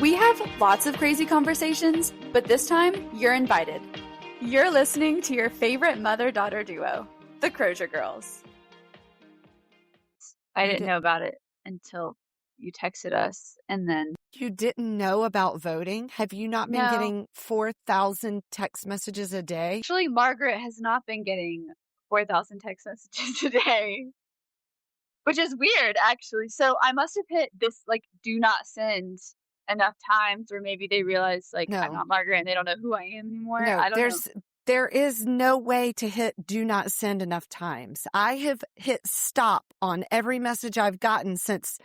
We have lots of crazy conversations, but this time you're invited. You're listening to your favorite mother-daughter duo, the Crozier Girls. I didn't know about it until you texted us, and then... You didn't know about voting? Have you not been getting 4,000 text messages a day? Actually, Margaret has not been getting 4,000 text messages a day, which is weird, actually. So I must have hit this, like, do not send enough times, or maybe they realize, like, No. I'm not Margaret and they don't know who I am anymore. No, I don't know. There is no way to hit do not send enough times. I have hit stop on every message I've gotten since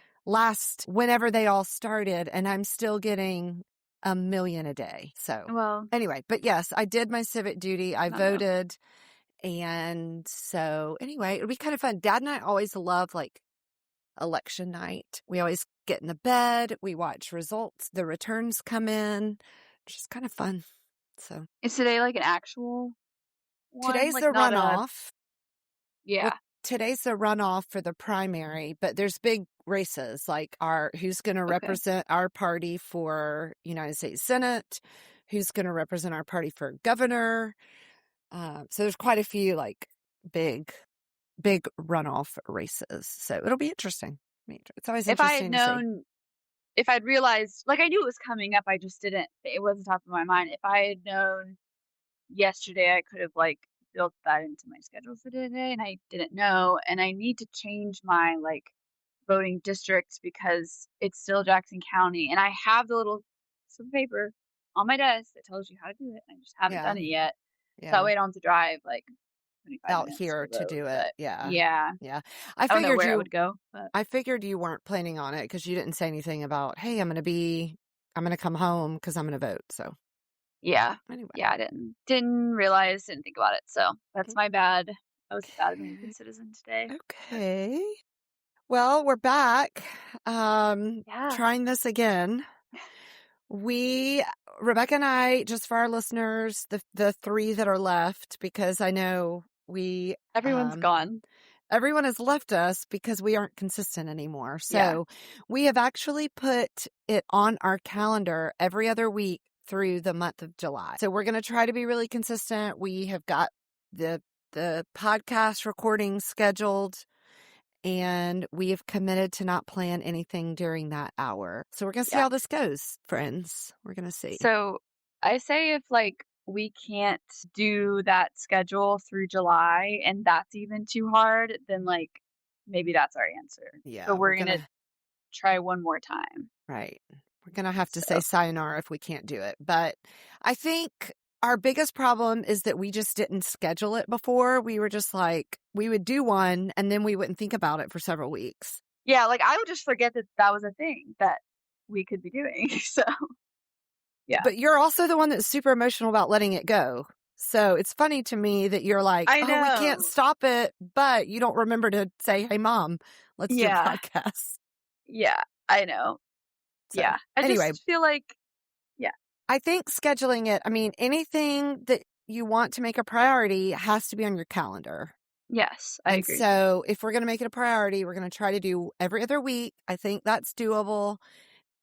whenever they all started, and I'm still getting 1 million a day. So, well, anyway, but yes, I did my civic duty. I voted. And so anyway, it'll be kind of fun. Dad and I always love like election night. We always get in the bed. We watch results. The returns come in. It's just kind of fun. So is today like an actual one? Today's like the runoff. Yeah. Well, today's the runoff for the primary, but there's big races like who's going to represent our party for United States Senate, who's going to represent our party for governor. So there's quite a few like big runoff races. So it'll be interesting. It's always interesting. If I'd realized, like I knew it was coming up, I just didn't. It wasn't top of my mind. If I had known yesterday, I could have like built that into my schedule for today, and I didn't know. And I need to change my like voting district because it's still Jackson County, and I have the little slip of paper on my desk that tells you how to do it. I just haven't done it yet. Yeah. So that way I don't have to drive like 25 out minutes here to do it. Yeah. Yeah. I don't know figured where I you would go. But... I figured you weren't planning on it because you didn't say anything about, hey, I'm going to come home because I'm going to vote. So yeah. Anyway. Yeah, I didn't realize, didn't think about it. So that's my bad. I was a bad American citizen today. Okay. Well, we're back. Trying this again. Rebecca and I, just for our listeners, the 3 that are left, because I know everyone's gone. Everyone has left us because we aren't consistent anymore. So we have actually put it on our calendar every other week through the month of July. So we're going to try to be really consistent. We have got the podcast recording scheduled, and we have committed to not plan anything during that hour. So we're going to see how this goes, friends. We're going to see. So I say if like we can't do that schedule through July and that's even too hard, then like maybe that's our answer. Yeah. So we're going to try one more time. Right. We're going to have to say sayonara if we can't do it. But I think our biggest problem is that we just didn't schedule it before. We were just like, we would do one and then we wouldn't think about it for several weeks. Yeah, like I would just forget that was a thing that we could be doing. So, yeah. But you're also the one that's super emotional about letting it go. So it's funny to me that you're like, we can't stop it, but you don't remember to say, hey, Mom, let's do a podcast. Yeah, I know. So, I just feel like, I think scheduling it, I mean, anything that you want to make a priority has to be on your calendar. Yes, I agree. So if we're going to make it a priority, we're going to try to do every other week. I think that's doable.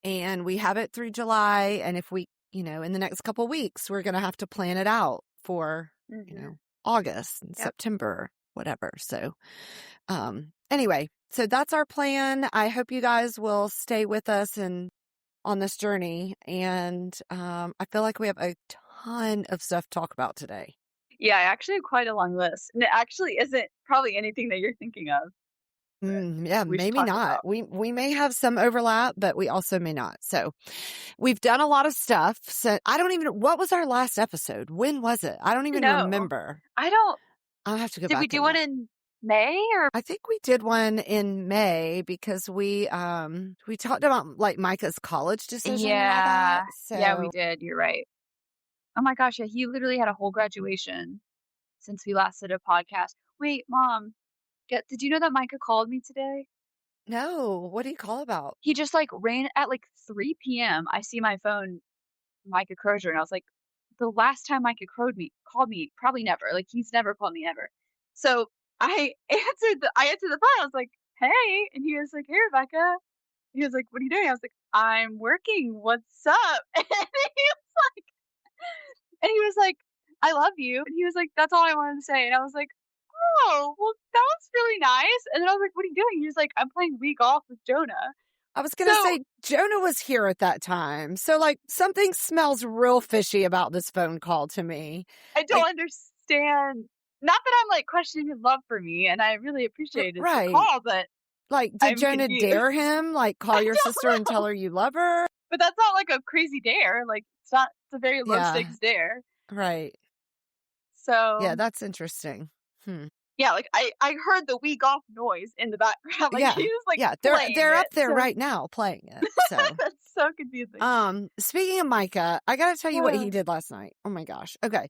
And we have it through July. And if we, in the next couple of weeks, we're going to have to plan it out for, August and September, whatever. So, anyway, so that's our plan. I hope you guys will stay with us and on this journey, and I feel like we have a ton of stuff to talk about today. Yeah, I actually have quite a long list, and it actually isn't probably anything that you're thinking of. Maybe not. We may have some overlap, but we also may not. So we've done a lot of stuff. So I don't even know, what was our last episode? When was it? I don't even remember. I'll have to go back. Did we do one in May? Or I think we did one in May because we talked about like Micah's college decision. And all that, so. Yeah, we did. You're right. Oh my gosh, he literally had a whole graduation since we last did a podcast. Wait, Mom, did you know that Micah called me today? No, what did he call about? He just like ran at like 3 p.m. I see my phone, Micah Crozier, and I was like, the last time Micah called me, probably never. Like he's never called me ever. So I answered the phone. I was like, hey. And he was like, hey, Rebecca. He was like, "What are you doing?" I was like, "I'm working. What's up?" And he was like, "I love you." And he was like, "That's all I wanted to say." And I was like, "Oh, well, that was really nice." And then I was like, "What are you doing?" He was like, "I'm playing Wii golf with Jonah." I was going to So say, Jonah was here at that time. So, like, something smells real fishy about this phone call to me. I don't Like, understand. Not that I'm like questioning his love for me, and I really appreciated the right. call, but Like, did I'm Jonah confused. dare him? Like, call your sister and tell her you love her? But that's not like a crazy dare. Like it's a very low Yeah, stakes dare. right. So Yeah, that's interesting. yeah, like I heard the Wii golf noise in the background. Like he was like Yeah, playing they're up it. there So right now playing it. So, that's so confusing. speaking of Micah, I got to tell you what he did last night. Oh my gosh. Okay.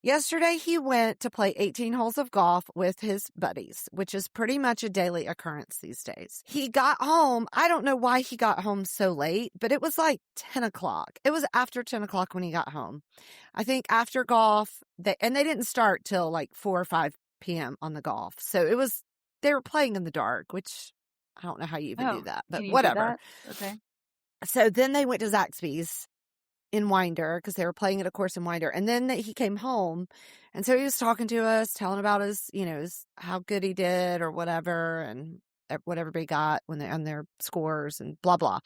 Yesterday, he went to play 18 holes of golf with his buddies, which is pretty much a daily occurrence these days. He got home. I don't know why he got home so late, but it was like 10 o'clock. It was after 10 o'clock when he got home. I think after golf, they didn't start till like 4 or 5 p.m. on the golf. So they were playing in the dark, which I don't know how you even do that, but can you do whatever. that? Okay. So then they went to Zaxby's in Winder because they were playing at a course in Winder. And then he came home. And so he was talking to us, telling about his, how good he did or whatever, and what everybody got when they on their scores and blah, blah.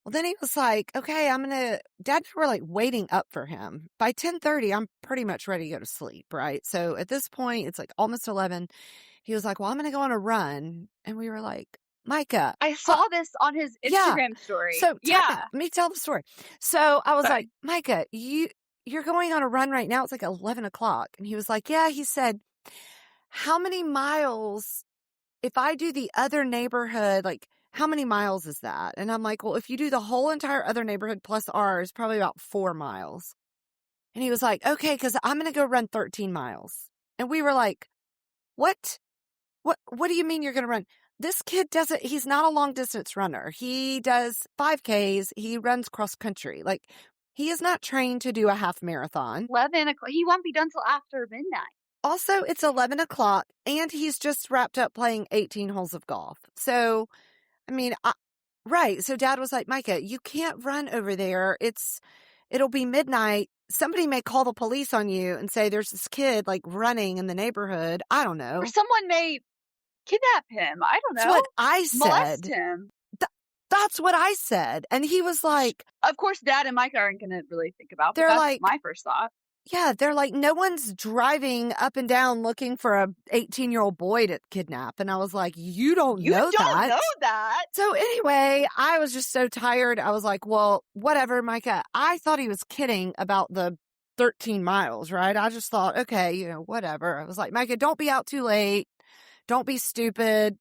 Well, then he was like, okay, Dad and I were like waiting up for him. By 10:30, I'm pretty much ready to go to sleep, right? So at this point, it's like almost 11. He was like, well, I'm going to go on a run. And we were like, Micah. I saw this on his Instagram story. So yeah. let me tell the story. So I was like, Micah, you're going on a run right now. It's like 11 o'clock. And he was like, yeah. He said, how many miles, if I do the other neighborhood, like how many miles is that? And I'm like, well, if you do the whole entire other neighborhood plus ours, probably about 4 miles. And he was like, okay, because I'm going to go run 13 miles. And we were like, what? What do you mean you're going to run? This kid he's not a long distance runner. He does 5Ks. He runs cross country. Like, he is not trained to do a half marathon. 11 o'clock. He won't be done till after midnight. Also, it's 11 o'clock and he's just wrapped up playing 18 holes of golf. So, I mean, right. So Dad was like, Micah, you can't run over there. It'll be midnight. Somebody may call the police on you and say there's this kid like running in the neighborhood. I don't know. Or someone may kidnap him. I don't know. That's what I said. Molest him. That's what I said. And he was like, of course, Dad and Mike aren't going to really think about, but they're that's like, my first thought. Yeah, they're like, no one's driving up and down looking for a 18-year-old boy to kidnap. And I was like, you don't know that. So anyway, I was just so tired. I was like, well, whatever, Micah. I thought he was kidding about the 13 miles, right? I just thought, okay, whatever. I was like, Micah, don't be out too late. Don't be stupid,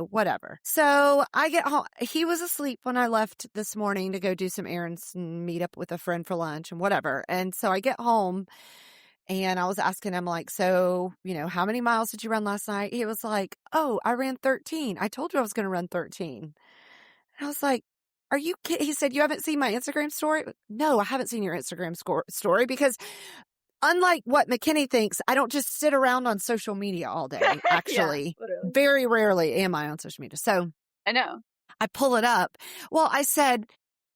whatever. So I get home. He was asleep when I left this morning to go do some errands and meet up with a friend for lunch and whatever. And so I get home and I was asking him like, so, how many miles did you run last night? He was like, oh, I ran 13. I told you I was going to run 13. And I was like, are you kidding? He said, you haven't seen my Instagram story? No, I haven't seen your Instagram story because unlike what McKinney thinks, I don't just sit around on social media all day, actually. Yeah, very rarely am I on social media. So I know. I pull it up. Well, I said,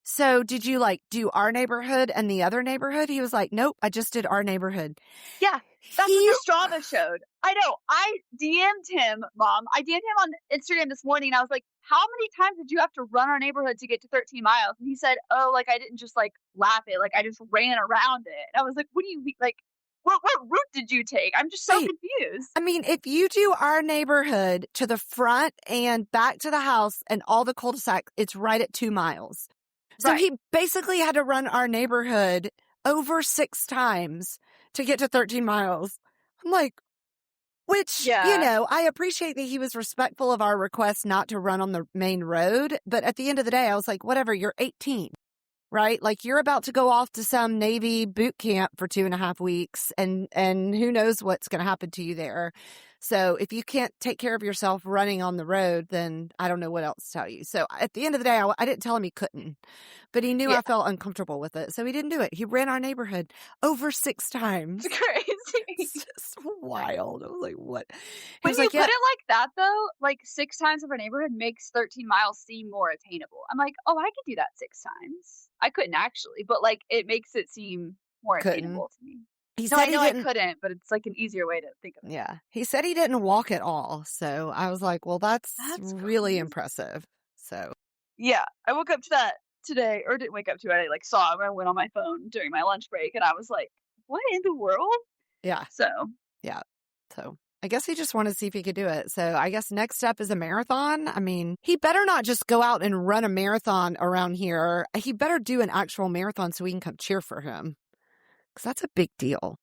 so did you do our neighborhood and the other neighborhood? He was like, nope, I just did our neighborhood. Yeah, that's what the Strava showed. I know. I DM'd him, Mom. I DM'd him on Instagram this morning. And I was like, how many times did you have to run our neighborhood to get to 13 miles? And he said, oh, I didn't just lap it. I just ran around it. And I was like, what do you mean? What route did you take? I'm just so confused. I mean, if you do our neighborhood to the front and back to the house and all the cul-de-sac, it's right at 2 miles. So he basically had to run our neighborhood over 6 times to get to 13 miles. I'm like, which, I appreciate that he was respectful of our request not to run on the main road. But at the end of the day, I was like, whatever, you're 18, right? You're about to go off to some Navy boot camp for 2.5 weeks and who knows what's going to happen to you there. So if you can't take care of yourself running on the road, then I don't know what else to tell you. So at the end of the day, I didn't tell him he couldn't, but he knew Yeah. I felt uncomfortable with it. So he didn't do it. He ran our neighborhood over 6 times. It's crazy. It's just wild. I was like, what? He When was you like, put yeah, it like that, though, like 6 times of our neighborhood makes 13 miles seem more attainable. I'm like, oh, I could do that 6 times. I couldn't actually, but like it makes it seem more couldn't. attainable to me. He No, I said he know I didn't. couldn't, but it's like an easier way to think of it. Yeah. He said he didn't walk at all. So I was like, well, that's really crazy. impressive. So Yeah, I woke up to that today, or didn't wake up to it. I like saw it when I went on my phone during my lunch break, and I was like, what in the world? yeah. So Yeah. So I guess he just wanted to see if he could do it. So I guess next step is a marathon. I mean, he better not just go out and run a marathon around here. He better do an actual marathon so we can come cheer for him. Because that's a big deal.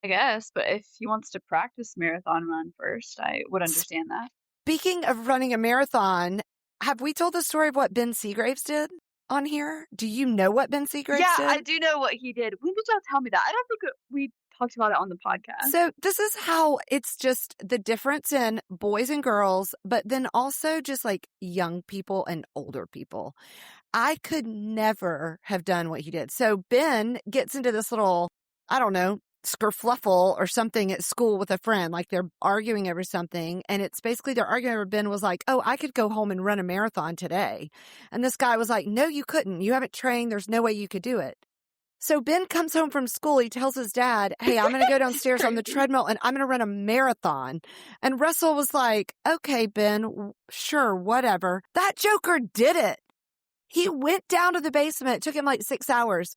I guess, but if he wants to practice marathon run first, I would understand that. Speaking of running a marathon, have we told the story of what Ben Seagraves did on here? Do you know what Ben Seagraves did? Yeah, I do know what he did. When did y'all tell me that? I don't think we talked about it on the podcast. So this is how it's just the difference in boys and girls, but then also just like young people and older people. I could never have done what he did. So Ben gets into this little, I don't know, skerfluffle or something at school with a friend. Like they're arguing over something. And it's basically they're arguing over Ben was like, oh, I could go home and run a marathon today. And this guy was like, no, you couldn't. You haven't trained. There's no way you could do it. So Ben comes home from school. He tells his dad, hey, I'm going to go downstairs on the treadmill and I'm going to run a marathon. And Russell was like, okay, Ben, sure, whatever. That joker did it. He went down to the basement. It took him like 6 hours.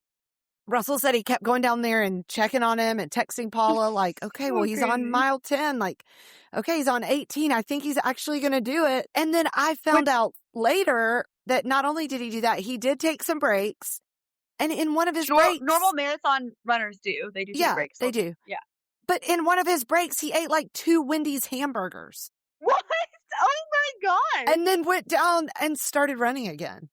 Russell said he kept going down there and checking on him and texting Paula like, okay, well, he's on mile 10. Like, okay, he's on 18. I think he's actually going to do it. And then I found out later that not only did he do that, he did take some breaks. And in one of his breaks... Normal marathon runners do. They do take breaks. They do. Yeah. But in one of his breaks, he ate like 2 Wendy's hamburgers. What? Oh my God. And then went down and started running again.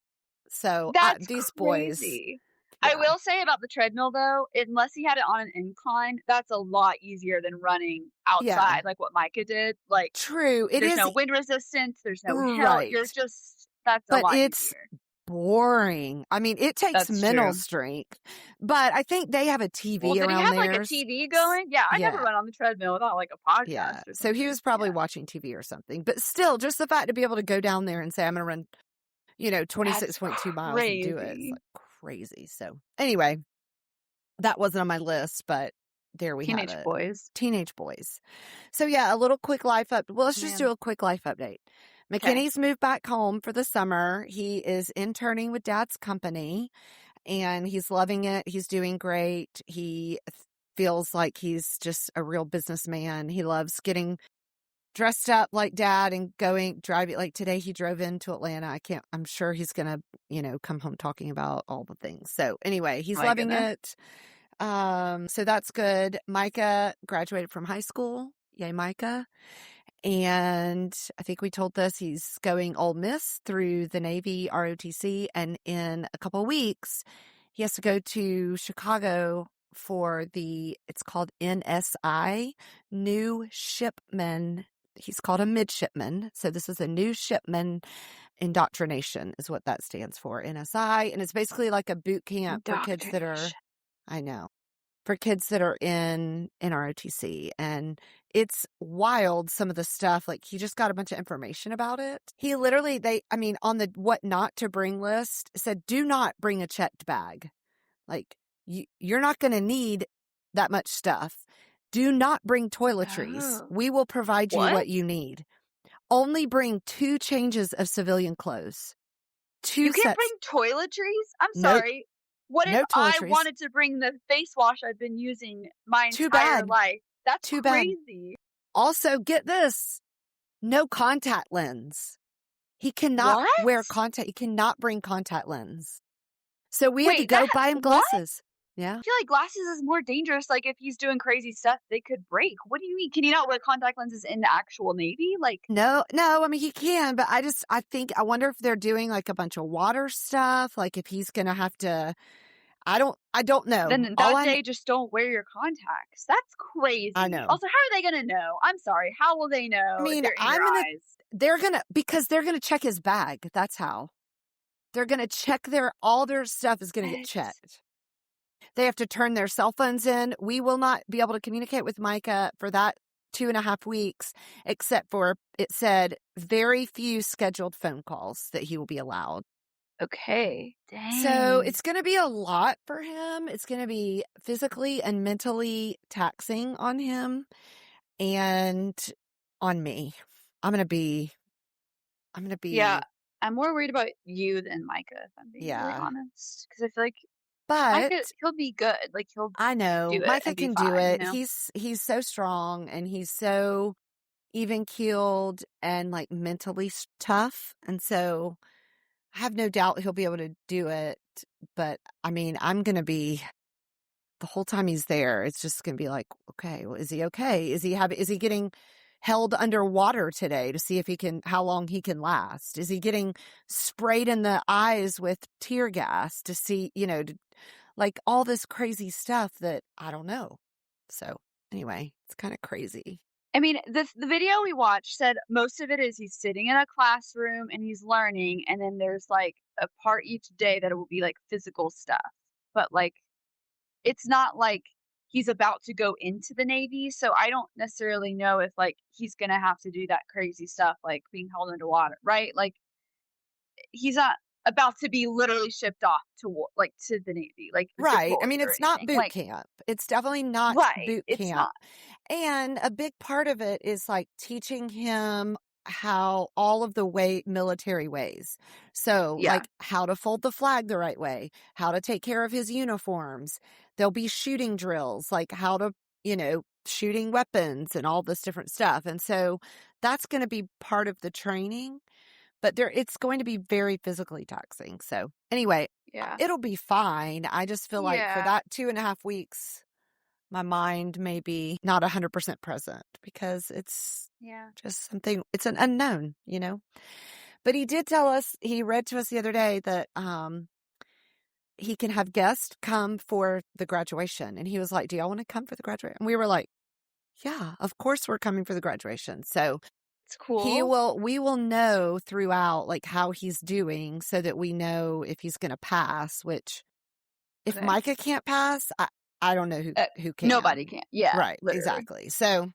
So these boys... crazy. Yeah. I will say about the treadmill, though, unless he had it on an incline, that's a lot easier than running outside, like what Micah did. Like, true. There's no wind resistance. There's no hill. You're just, that's a lot easier. Boring. I mean, it takes mental strength, but I think they have a TV around there. Did he have like a TV going? Yeah, I never run on the treadmill without like a podcast. Yeah, so he was probably watching TV or something. But still, just the fact to be able to go down there and say, I'm going to run, 26.2 miles and do it. It's like crazy. So anyway, that wasn't on my list, but there we have it. Teenage boys. So yeah, a little quick life update. Well, let's just do a quick life update. McKinney's moved back home for the summer. He is interning with Dad's company, and he's loving it. He's doing great. He feels like he's just a real businessman. He loves getting dressed up like Dad and driving. Like today, he drove into Atlanta. I'm sure he's going to, come home talking about all the things. So anyway, he's loving it. So that's good. Micah graduated from high school. Yay, Micah. And I think we told this, he's going Ole Miss through the Navy ROTC. And in a couple of weeks, he has to go to Chicago for it's called NSI, New Shipman. He's called a Midshipman. So this is a New Shipman Indoctrination is what that stands for, NSI. And it's basically like a boot camp for kids that are, for kids that are in ROTC. And it's wild, some of the stuff. Like, he just got a bunch of information about it. He literally, on the what not to bring list, said, do not bring a checked bag. Like, you're not going to need that much stuff. Do not bring toiletries. Oh. We will provide you what you need. Only bring 2 changes of civilian clothes. You can't bring toiletries? I'm sorry. What if I wanted to bring the face wash I've been using my entire life? That's too crazy. Bad. Also, get this. No contact lens. He cannot wear contact. He cannot bring contact lens. So we had to go buy him glasses. Yeah. I feel like glasses is more dangerous. Like, if he's doing crazy stuff, they could break. What do you mean? Can he not wear contact lenses in the actual Navy? Like, no. I mean, he can, but I wonder if they're doing like a bunch of water stuff. Like, if he's going to have to, I don't know. Then All that I kn day, just don't wear your contacts. That's I crazy. know. Also, how are they gonna know? I'm sorry. How will they I know if mean, they're in your eyes? because they're gonna check his bag. That's how. They're gonna check all their stuff is gonna get What? checked. They have to turn their cell phones in. We will not be able to communicate with Micah for that 2.5 weeks, except for it said very few scheduled phone calls that he will be allowed. Okay. So Dang. it's going to be a lot for him. It's going to be physically and mentally taxing on him and on me. I'm going to be, Yeah, I'm more worried about you than Micah, if I'm being really yeah. honest. Because I feel like But Micah, he'll be good. Like, he'll I know do it Micah and be can do fine, you it. know? He's so strong and he's so even keeled and like mentally tough. And so I have no doubt he'll be able to do it. But I mean, I'm going to be the whole time he's there. It's just going to be like, okay, well, is he okay? Is he getting held underwater today to see if how long he can last? Is he getting sprayed in the eyes with tear gas to see, like all this crazy stuff that I don't know. So anyway, it's kind of crazy. I mean, the video we watched said most of it is he's sitting in a classroom and he's learning, and then there's like a part each day that it will be like physical stuff. But like, it's not like he's about to go into the Navy, so I don't necessarily know if like he's gonna have to do that crazy stuff like being held underwater, right? Like, he's not about to be literally shipped off to war, like to the Navy, like Right. I deployed mean, or it's not anything. boot Like, camp. It's definitely not right? boot It's camp. not. And a big part of it is like teaching him how all of the military ways. So, Yeah. like how to fold the flag the right way, how to take care of his uniforms. There'll be shooting drills, like how to, shooting weapons and all this different stuff. And so that's going to be part of the training, but it's going to be very physically taxing. So, anyway, Yeah. it'll be fine. I just feel like for Yeah. that 2.5 weeks, my mind may be not 100% present because it's Yeah. just it's an unknown, But he did tell us, he read to us the other day that he can have guests come for the graduation. And he was like, do y'all want to come for the graduation? And we were like, yeah, of course we're coming for the graduation. So It's cool. we will know throughout like how he's doing so that we know if he's going to pass, which if Okay. Micah can't pass, I don't know who can. Nobody can. Yeah. Right. Literally. Exactly. So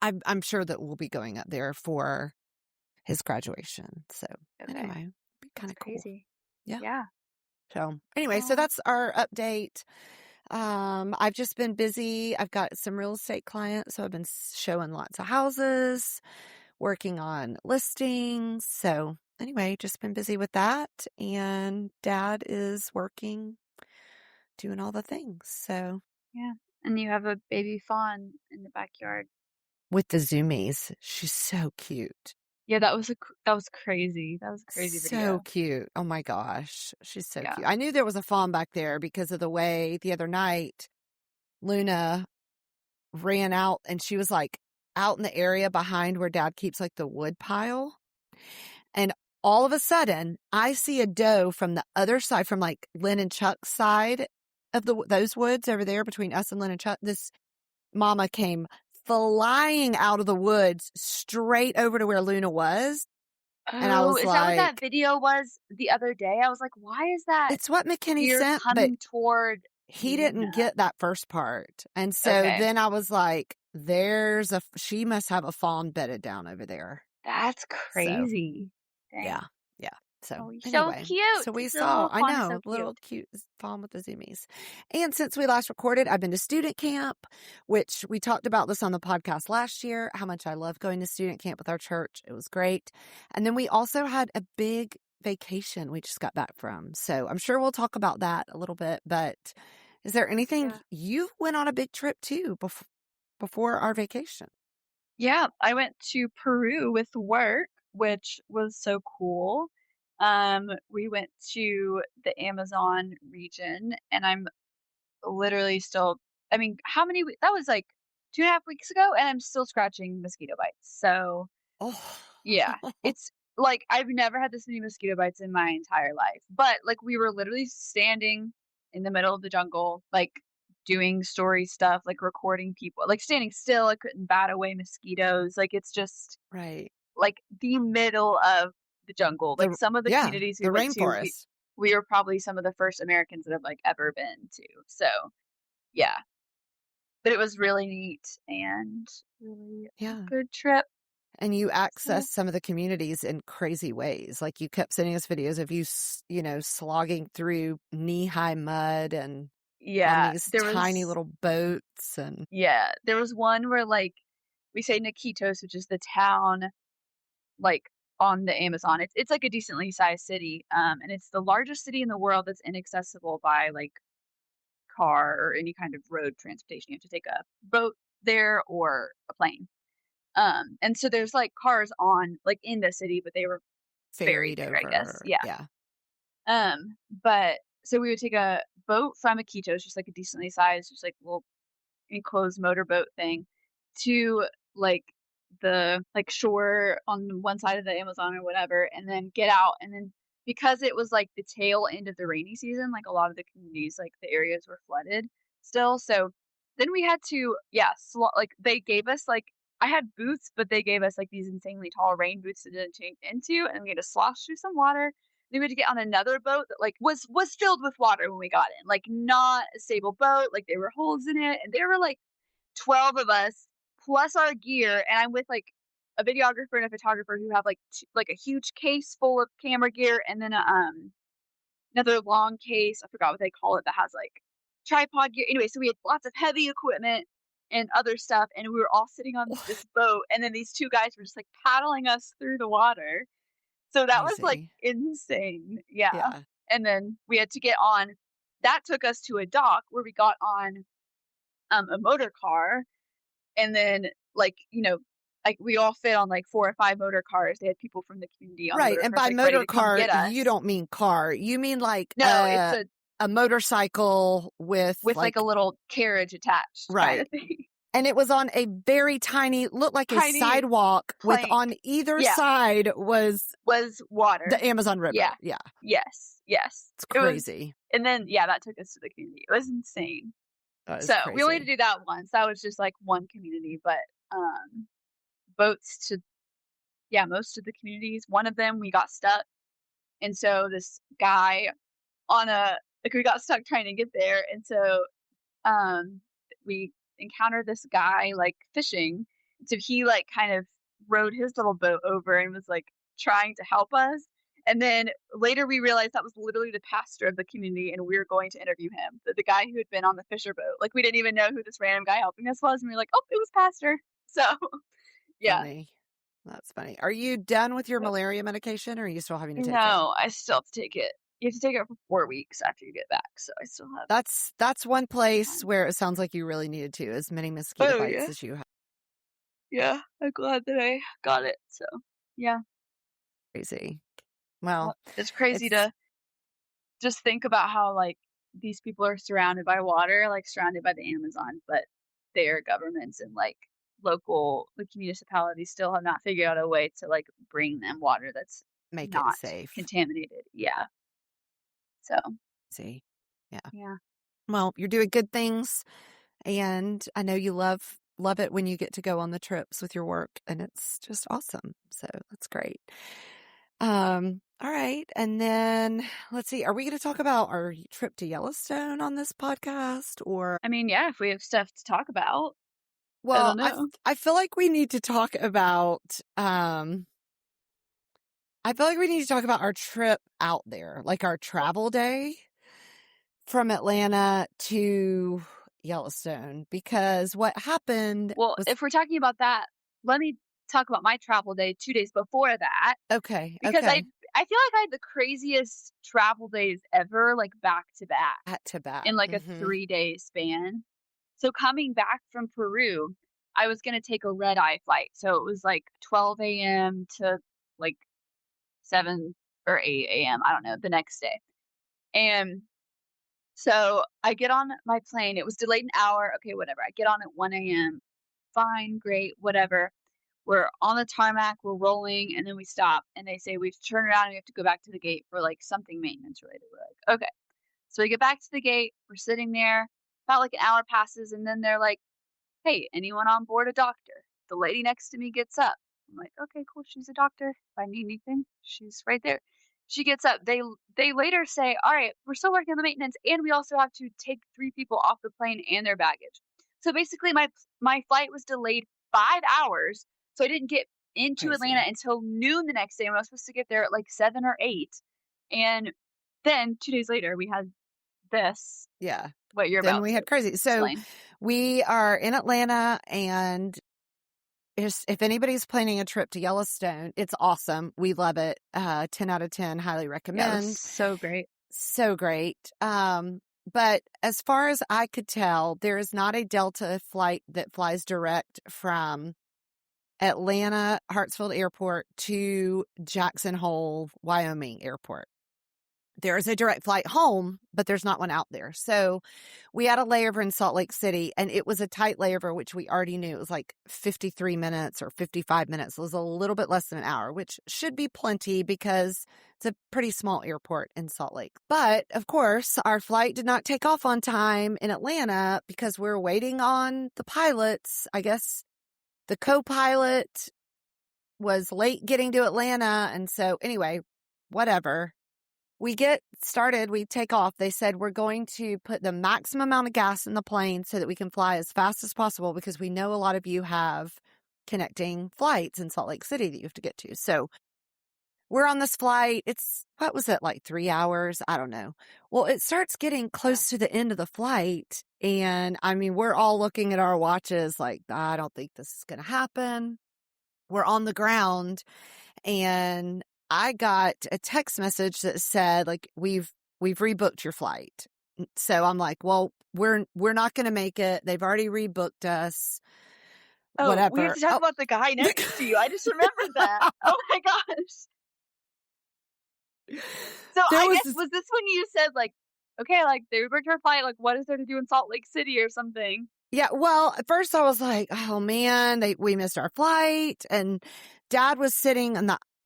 I'm sure that we'll be going up there for his graduation. So Okay. anyway, it'll be kind of cool. Crazy. Yeah. Yeah. So anyway, so that's our update. I've just been busy. I've got some real estate clients, so I've been showing lots of houses, working on listings. So anyway, just been busy with that. And Dad is working, doing all the things. So Yeah. And you have a baby fawn in the backyard. with the zoomies, she's so cute. Yeah, that was crazy. That was a crazy So video. cute. Oh my gosh. She's so Yeah. cute. I knew there was a fawn back there because of the way the other night Luna ran out and she was like out in the area behind where Dad keeps like the wood pile. And all of a sudden I see a doe from the other side, from like Lynn and Chuck's side of those woods over there between us and Lynn and Chuck. This mama came flying out of the woods straight over to where Luna was. And I Oh, was is that what that like, video was the other day? I was like, why is that it's what McKinney deer sent, but coming toward he didn't Luna? get that first part. And so Okay. then I was like, she must have a fawn bedded down over there. That's crazy. Dang. Yeah. Yeah. So Oh, he's anyway, so cute. so we The saw, little I fawn's know, so little cute fawn with the zoomies. And since we last recorded, I've been to student camp, which we talked about this on the podcast last year, how much I love going to student camp with our church. It was great. And then we also had a big vacation we just got back from. So I'm sure we'll talk about that a little bit, but is there anything you went on a big trip too before our vacation? Yeah, I went to Peru with work, which was so cool. We went to the Amazon region, and I'm literally still, I mean, that was like 2.5 weeks ago, and I'm still scratching mosquito bites. So Oh, yeah, it's like I've never had this many mosquito bites in my entire life. But like we were literally standing in the middle of the jungle, like doing story stuff, like recording people, like standing still. I couldn't bat away mosquitoes. Like it's just Right. like the middle of the jungle. Like some of the Yeah, communities we the went to, rainforest. we were probably some of the first Americans that have like ever been to. So yeah, but it was really neat and really a Yeah. good trip. And you So access some of the communities in crazy ways. Like you kept sending us videos of you, slogging through knee-high mud and on yeah, these there tiny was little boats and there was one where like we say Naquitos, which is the town like on the Amazon. It's like a decently sized city, and it's the largest city in the world that's inaccessible by like car or any kind of road transportation. You have to take a boat there or a plane. And so there's like cars on like in the city, but they were ferried ferried there, I guess. over. Yeah. Yeah. But so we would take a boat from Iquitos, just like a decently sized, just like little enclosed motorboat thing, to like the like shore on one side of the Amazon or whatever, and then get out. And then because it was like the tail end of the rainy season, like a lot of the communities, like the areas were flooded still. So then we had to, like they gave us like I had boots, but they gave us like these insanely tall rain boots to change into, and we had to slosh through some water. Then we had to get on another boat that like was filled with water when we got in, like not a stable boat, like there were holes in it, and there were like 12 of us plus our gear, and I'm with like a videographer and a photographer who have like like a huge case full of camera gear, and then another long case, I forgot what they call it, that has like tripod gear. Anyway, so we had lots of heavy equipment and other stuff, and we were all sitting on this boat, and then these two guys were just like paddling us through the water. So that was like Crazy. insane. Yeah. Yeah. And then we had to get on, that took us to a dock where we got on a motor car, and then like, like we all fit on like 4 or 5 motor cars. They had people from the community on the Right. motor And cars by like ready motor to come car, get us. you don't mean car. You mean like No, it's a motorcycle with like a little carriage attached kind right. of thing. And it was on a very tiny, looked like a Tiny sidewalk with plank. on either Yeah. side was water. the Amazon River. Yeah. Yeah. Yes. It's crazy. And then that took us to the community. It was insane. That is So we only had crazy. to do that once. That was just like one community, but boats to most of the communities. One of them we got stuck, and so this guy we got stuck trying to get there, and so we encountered this guy like fishing. So he like kind of rowed his little boat over and was like trying to help us. And then later we realized that was literally the pastor of the community, and we were going to interview him. The guy who had been on the fisher boat. Like we didn't even know who this random guy helping us was, and we were like, oh, it was pastor. So yeah. Funny. That's funny. Are you done with your malaria medication, or are you still having to take it? No, I still have to take it. You have to take it for 4 weeks after you get back, so I still have. That's one place where it sounds like you really needed to, as many mosquito bites as you have. Yeah, I'm glad that I got it. So yeah, Crazy. Well, it's crazy to just think about how like these people are surrounded by water, like surrounded by the Amazon, but their governments and like local like municipalities still have not figured out a way to like bring them water that's make not it safe. contaminated. Yeah. So see. yeah. Well, you're doing good things, and I know you love it when you get to go on the trips with your work, and it's just awesome. So that's great. All right. And then let's see, are we going to talk about our trip to Yellowstone on this podcast, or? I mean, yeah, if we have stuff to talk about. Well, I don't know. I feel like we need to talk about, our trip out there, like our travel day from Atlanta to Yellowstone, because what happened was, if we're talking about that, let me talk about my travel day 2 days before that. Okay. Because okay. I feel like I had the craziest travel days ever, like back to back in like a 3-day span. So coming back from Peru, I was going to take a red eye flight. So it was like 12 a.m. to like 7 or 8 a.m. I don't know, the next day. And so I get on my plane. It was delayed an hour. Okay, whatever. I get on at 1 a.m. Fine, great, whatever. We're on the tarmac, we're rolling, and then we stop. And they say we have to turn around and we have to go back to the gate for like something maintenance related. We're like, okay. So we get back to the gate. We're sitting there. About like an hour passes, and then they're like, "Hey, anyone on board a doctor?" The lady next to me gets up. I'm like, "Okay, cool. She's a doctor. If I need anything, she's right there." She gets up. They later say, "All right, we're still working on the maintenance, and we also have to take 3 people off the plane and their baggage." So basically, my flight was delayed 5 hours, so I didn't get into Atlanta Crazy. until noon the next day when I was supposed to get there at like 7 or 8. And then 2 days later, we had this, Yeah. what you're Then about we to had crazy. So explain. we are in Atlanta, and if anybody's planning a trip to Yellowstone, it's awesome. We love it. 10 out of 10, highly Yeah, it was recommend. so great. So great. But as far as I could tell, there is not a Delta flight that flies direct from Atlanta Hartsfield Airport to Jackson Hole, Wyoming Airport. There is a direct flight home, but there's not one out there. So we had a layover in Salt Lake City, and it was a tight layover, which we already knew. It was like 53 minutes or 55 minutes. It was a little bit less than an hour, which should be plenty because it's a pretty small airport in Salt Lake. But of course, our flight did not take off on time in Atlanta because we were waiting on the pilots. I guess the co-pilot was late getting to Atlanta. And so anyway, whatever. We get started, we take off. They said we're going to put the maximum amount of gas in the plane so that we can fly as fast as possible because we know a lot of you have connecting flights in Salt Lake City that you have to get to. So we're on this flight. What was it, like 3 hours? I don't know. Well, it starts getting close to the end of the flight. And I mean, we're all looking at our watches like, I don't think this is going to happen. We're on the ground, and I got a text message that said, like, we've rebooked your flight. So I'm like, well, we're not going to make it. They've already rebooked us. Oh, Whatever. we have to talk about the guy next to you. I just remembered that. Oh my gosh. So There I was guess, this- was this when you said like, okay, like they rebooked her flight, like what is there to do in Salt Lake City or something? Yeah, well, at first I was like, oh man, we missed our flight. And Dad was sitting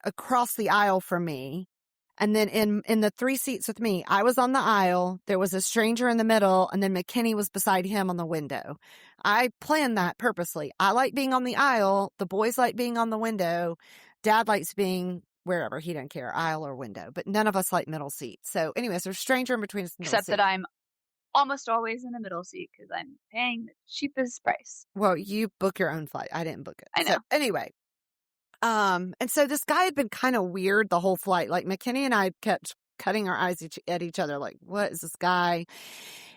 across the aisle from me. And then in the 3 seats with me, I was on the aisle. There was a stranger in the middle, and then McKinney was beside him on the window. I planned that purposely. I like being on the aisle. The boys like being on the window. Dad likes being wherever. He doesn't care, aisle or window. But none of us like middle seats. So anyways, there's a stranger in between us. Except that I'm almost always in the middle seat because I'm paying the cheapest price. Well, you book your own flight. I didn't book it. I know. So anyway, and so this guy had been kind of weird the whole flight. Like McKinney and I kept cutting our eyes at each other. Like, what is this guy?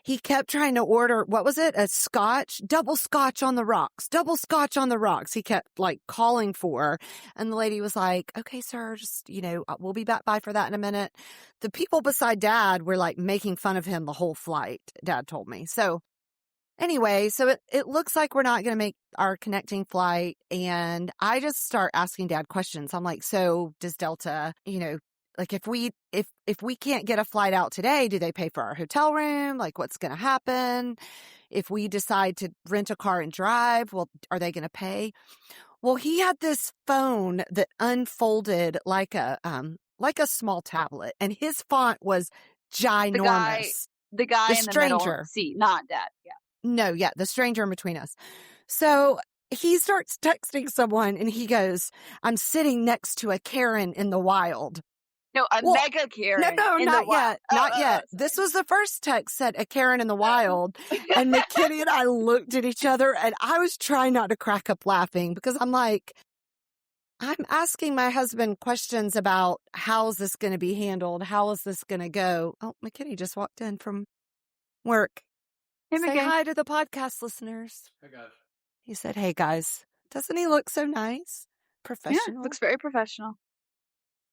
He kept trying to order, what was it? A scotch, double scotch on the rocks, double scotch on the rocks. He kept like calling for, and the lady was like, okay, sir, just, we'll be back by for that in a minute. The people beside Dad were like making fun of him the whole flight, Dad told me. So anyway, so it looks like we're not going to make our connecting flight. And I just start asking Dad questions. I'm like, so does Delta, like if we can't get a flight out today, do they pay for our hotel room? Like what's going to happen? If we decide to rent a car and drive, well, are they going to pay? Well, he had this phone that unfolded like a small tablet, and his font was ginormous. The guy The in the middle stranger. seat, not Dad. Yeah. No, yeah, the stranger in between us. So he starts texting someone, and he goes, I'm sitting next to a Karen in the wild. No, mega Karen. No, not yet. Not yet. Sorry. This was the first text said a Karen in the wild. And McKinney and I looked at each other, and I was trying not to crack up laughing because I'm like, I'm asking my husband questions about how is this going to be handled? How is this going to go? Oh, McKinney just walked in from work. Hey, Say McKinney. hi to the podcast listeners. Hey guys. He said, hey guys. Doesn't he look so nice? Professional. Yeah, looks very professional.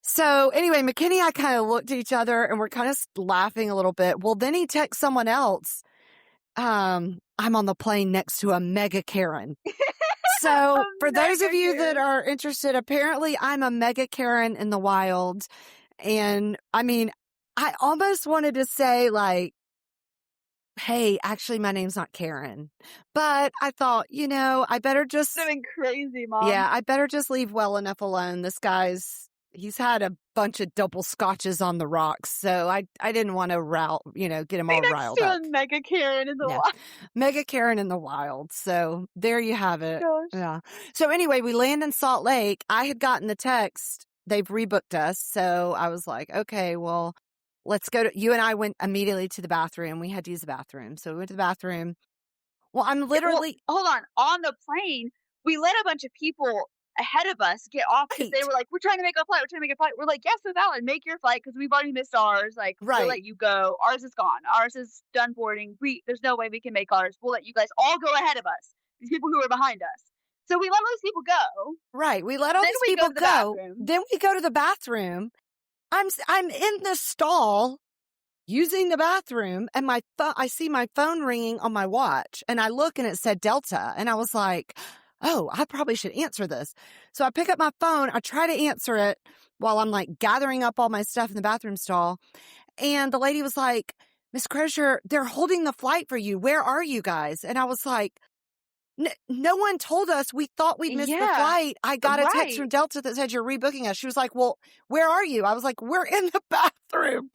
So anyway, McKinney and I kind of looked at each other, and we're kind of laughing a little bit. Well, then he texts someone else. I'm on the plane next to a mega Karen. So for those of you that are interested, apparently I'm a mega Karen in the wild. And I mean, I almost wanted to say like, hey, actually my name's not Karen, but I thought, I better just, Something crazy, Mom. yeah, I better just leave well enough alone. This guy's he's had a bunch of double scotches on the rocks, so I didn't want to get him all Next riled to up. a Mega Karen in the Yeah. wild. Mega Karen in the wild. So there you have it. Gosh. Yeah. So anyway, we land in Salt Lake. I had gotten the text. They've rebooked us. So I was like, okay, well, let's go you and I went immediately to the bathroom. We had to use the bathroom. So we went to the bathroom. Well, I'm literally. Hold on. On the plane, we let a bunch of people ahead of us get off because they Right. were like, we're trying to make a flight. We're trying to make a flight. We're like, yes, so valid. Make your flight because we've already missed ours. Like, we'll Right. let you go. Ours is gone. Ours is done boarding. There's no way we can make ours. We'll let you guys all go ahead of us. These people who are behind us. So we let all these people go. Right. We let all Then these we people go to the go. bathroom. Then we go to the bathroom. I'm in the stall using the bathroom, and I see my phone ringing on my watch, and I look and it said Delta, and I was like, oh, I probably should answer this. So I pick up my phone. I try to answer it while I'm like gathering up all my stuff in the bathroom stall. And the lady was like, Miss Crozier, they're holding the flight for you. Where are you guys? And I was like, no one told us. We thought we'd missed the flight. I got a text from Delta that said you're rebooking us. She was like, well, where are you? I was like, we're in the bathroom.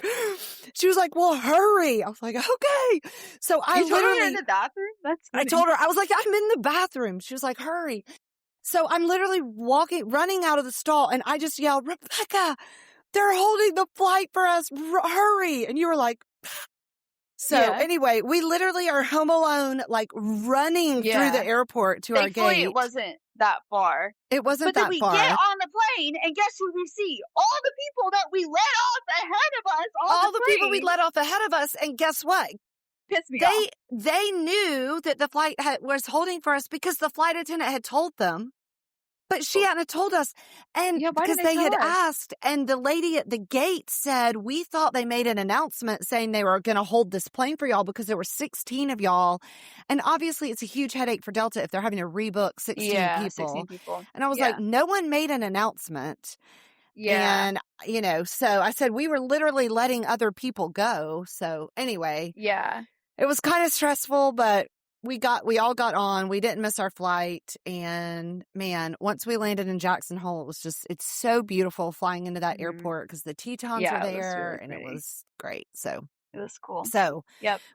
She was like, well, hurry. I was like, okay. So I told her you're in the bathroom? That's funny. I told her, I was like, I'm in the bathroom. She was like, hurry. So I'm literally running out of the stall, and I just yelled, Rebecca, they're holding the flight for us. Hurry. And you were like, so anyway, we literally are home alone, like running through the airport to our gate. Thankfully, it wasn't that far. It wasn't that far. But then we get on the plane, and guess who we see? All the people that we let off ahead of us. All the people we let off ahead of us, and guess what? Pissed me off. They knew that the flight was holding for us because the flight attendant had told them. But she hadn't told us. And because they had asked, and the lady at the gate said, we thought they made an announcement saying they were going to hold this plane for y'all because there were 16 of y'all. And obviously it's a huge headache for Delta if they're having to rebook 16 people. 16 people. And I was like, no one made an announcement. Yeah. And, so I said, we were literally letting other people go. So anyway. Yeah. It was kind of stressful, but we all got on. We didn't miss our flight. And man, once we landed in Jackson Hole, it's so beautiful flying into that airport because the Tetons are there, and it was great. So it was cool. So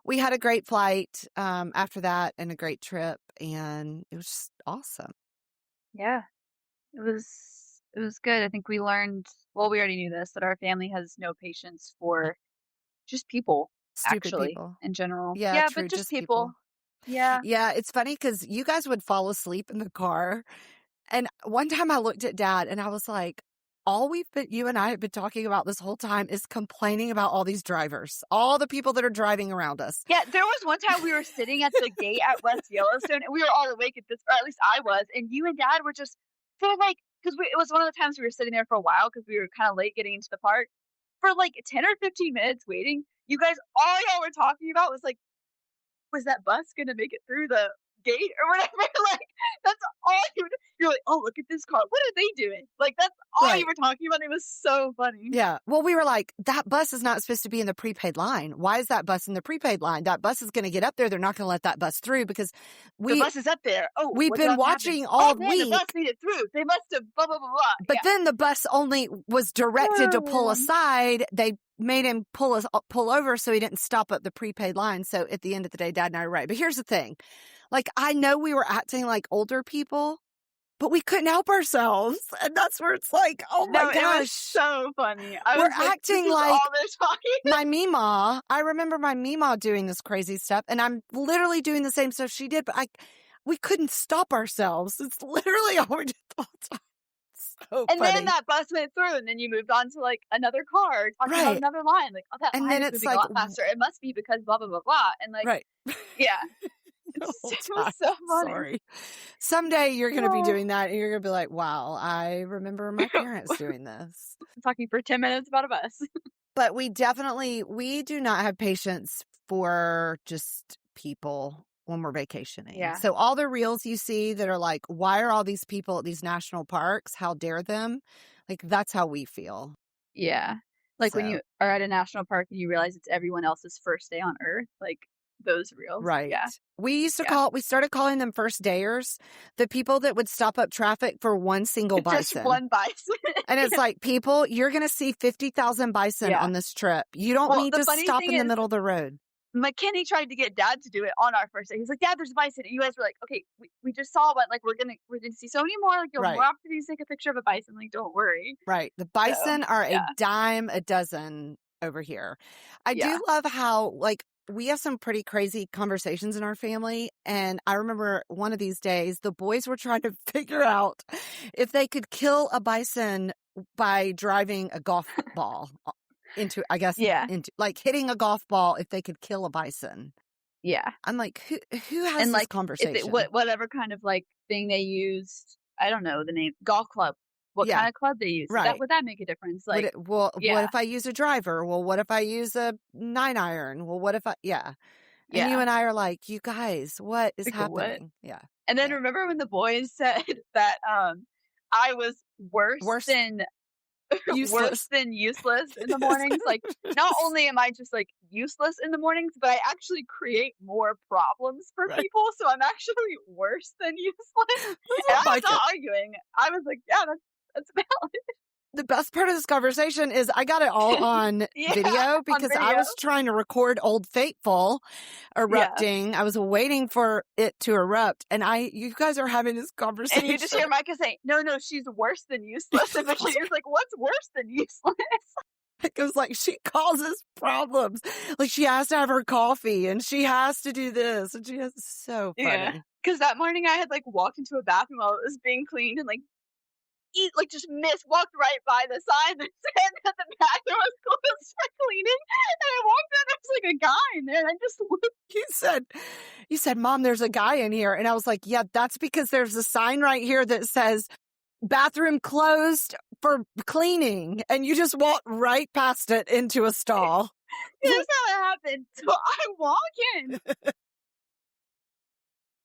we had a great flight after that, and a great trip, and it was just awesome. Yeah, it was good. I think we learned, well, we already knew this, that our family has no patience for just people. Stupid actually, people. In general. Yeah, true, but just people. Yeah. Yeah, it's funny because you guys would fall asleep in the car. And one time I looked at Dad and I was like, you and I have been talking about this whole time is complaining about all these drivers, all the people that are driving around us. Yeah, there was one time we were sitting at the gate at West Yellowstone, and we were all awake at this, or at least I was, and you and Dad were just, because it was one of the times we were sitting there for a while because we were kind of late getting into the park. For like 10 or 15 minutes waiting, you guys, all y'all were talking about was like, was that bus going to make it through the gate or whatever? Like, that's all you're like, oh, look at this car. What are they doing? Like, that's all you were talking about. It was so funny. Yeah. Well, we were like, that bus is not supposed to be in the prepaid line. Why is that bus in the prepaid line? That bus is going to get up there. They're not going to let that bus through because the bus is up there. Oh, we've been watching all week. The bus made it through. They must have blah, blah, blah, blah. But then the bus only was directed to pull aside. They made him pull over so he didn't stop at the prepaid line. So at the end of the day, Dad and I were right. But here's the thing. Like, I know we were acting like older people, but we couldn't help ourselves. And that's where it's like, oh my gosh. It was so funny. We're acting like my Meemaw. I remember my Meemaw doing this crazy stuff, and I'm literally doing the same stuff she did, but we couldn't stop ourselves. It's literally all we did the whole time. So and funny. Then that bus went through, and then you moved on to like another car, talking about another line. Like, oh, that and line then is it's moving like a lot faster. It must be because blah blah blah blah. And like, yeah, it was so funny. Sorry. Someday you're going to be doing that, and you're going to be like, "Wow, I remember my parents doing this." I'm talking for 10 minutes about a bus. But we do not have patience for just people when we're vacationing. Yeah. So all the reels you see that are like, why are all these people at these national parks? How dare them? Like, that's how we feel. Yeah. Like when you are at a national park and you realize it's everyone else's first day on Earth. Like, those reels. Right. Yeah. We started calling them first dayers, the people that would stop up traffic for one single Just bison. one bison. And it's like, people, you're going to see 50,000 bison Yeah. on this trip. You don't need the to funny stop thing in the is, middle of the road. McKinney tried to get Dad to do it on our first day. He's like, Dad, there's a bison. And you guys were like, okay, we just saw one. Like, we're gonna see so many more. Like, you'll Right. more opportunities to take a picture of a bison. Like, don't worry. Right. The bison are yeah. a dime a dozen over here. I Yeah. do love how, like, we have some pretty crazy conversations in our family. And I remember one of these days, the boys were trying to figure out if they could kill a bison by driving a golf ball into, I guess, Yeah. into, like, hitting a golf ball, if they could kill a bison. Yeah. I'm like, who has And this like, conversation? whatever kind of like thing they used, I don't know the name, golf club. What Yeah. kind of club they use? Right. Would that make a difference? Like, what yeah. if I use a driver? Well, what if I use a 9-iron? Well, what if I, yeah. And you and I are like, you guys, what is Like, happening? what? Yeah. And then Yeah. remember when the boys said that I was worse than Useless. useless in the mornings? Like, not only am I just like useless in the mornings, but I actually create more problems for Right. people. So I'm actually worse than useless. That's And what I I was not arguing. I was like, yeah, that's valid. The best part of this conversation is I got it all on Yeah, video because I video. was trying to record Old Faithful erupting. I was waiting for it to erupt, and you guys are having this conversation. And you just hear Micah say, no, she's worse than useless. And McKinney's like, what's worse than useless? It goes like, she causes problems. Like, she has to have her coffee, and she has to do this, and she has so funny. Yeah. Because that morning I had like walked into a bathroom while it was being cleaned and just walked right by the sign that said that the bathroom was closed for cleaning. And I walked in, there was like a guy in there, and I just looked. You said, Mom, there's a guy in here. And I was like, yeah, that's because there's a sign right here that says bathroom closed for cleaning. And you just walked right past it into a stall. Here's how it happened. So I walk in.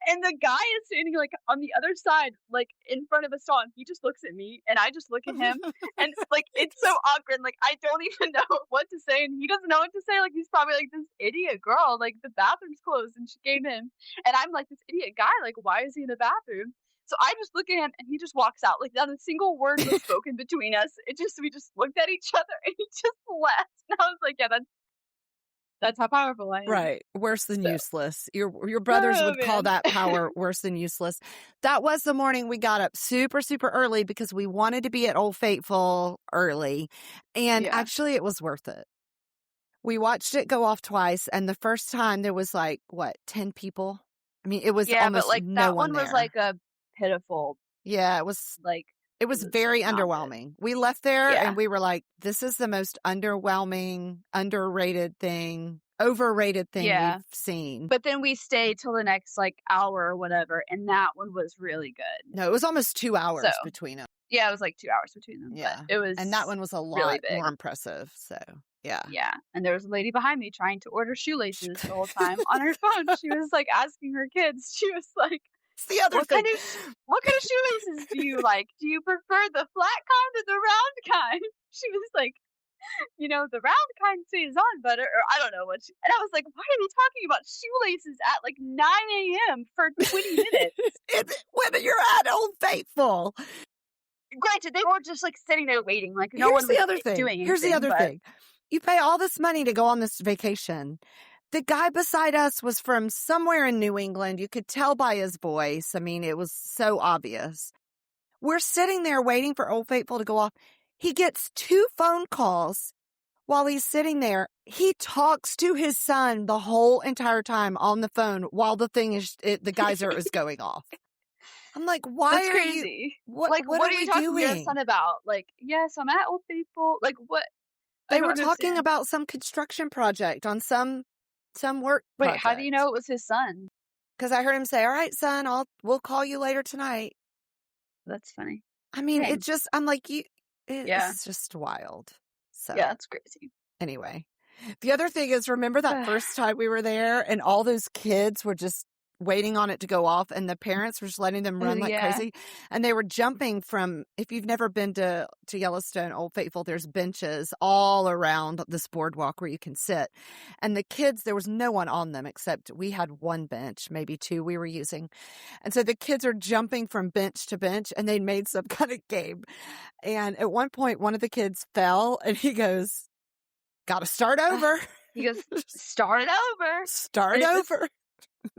And the guy is standing like on the other side, like in front of a stall, and he just looks at me, and I just look at him, and like it's so awkward. Like I don't even know what to say, and he doesn't know what to say. Like he's probably like, this idiot girl, like the bathroom's closed, and she came in, and I'm like, this idiot guy, like why is he in the bathroom? So I just look at him, and he just walks out. Like not a single word was spoken between us. We just looked at each other, and he just left. And I was like, yeah, that's how powerful I am. Right. Worse than useless. Your brothers would call that power worse than useless. That was the morning we got up super, super early because we wanted to be at Old Faithful early. And actually it was worth it. We watched it go off twice. And the first time there was 10 people? I mean, it was almost but like no that one one there. was like a pitiful. Yeah, it was like. It was very underwhelming. We left there and we were like, this is the most underwhelming, overrated thing we've seen. But then we stayed till the next hour or whatever, and that one was really good. No, it was almost 2 hours between them. Yeah, it was like 2 hours between them. Yeah. But it was, and that one was a lot really more impressive. So, yeah. Yeah. And there was a lady behind me trying to order shoelaces the whole time on her phone. She was asking her kids. She was like, the other thing. What kind of shoelaces do you like? Do you prefer the flat kind or the round kind? She was like, the round kind stays on better, or I don't know what. And I was like, why are they talking about shoelaces at 9 a.m. for 20 minutes? When you're at Old Faithful. Granted, they were just sitting there waiting. No Here's one the was other thing. doing anything. Here's the other thing. You pay all this money to go on this vacation. The guy beside us was from somewhere in New England. You could tell by his voice. I mean, it was so obvious. We're sitting there waiting for Old Faithful to go off. He gets 2 phone calls while he's sitting there. He talks to his son the whole entire time on the phone while the geyser is going off. I'm like, why That's are crazy. you? What are you you talking doing? to your son about? Yes, I'm at Old Faithful. What? They were talking about some construction project on some work. Wait, project. how do you know it was his son? Because I heard him say, "All right, son, we'll call you later tonight." That's funny. I mean, Thanks. I'm like, it's just wild. So yeah, that's crazy. Anyway, the other thing is, remember that first time we were there and all those kids were just waiting on it to go off, and the parents were just letting them run like yeah. crazy. And they were jumping from, if you've never been to Yellowstone, Old Faithful, there's benches all around this boardwalk where you can sit. And the kids, there was no one on them except we had one bench, maybe two we were using. And so the kids are jumping from bench to bench, and they made some kind of game. And at one point, one of the kids fell, and he goes, "Gotta start over." He goes, start it over. Start It was- over.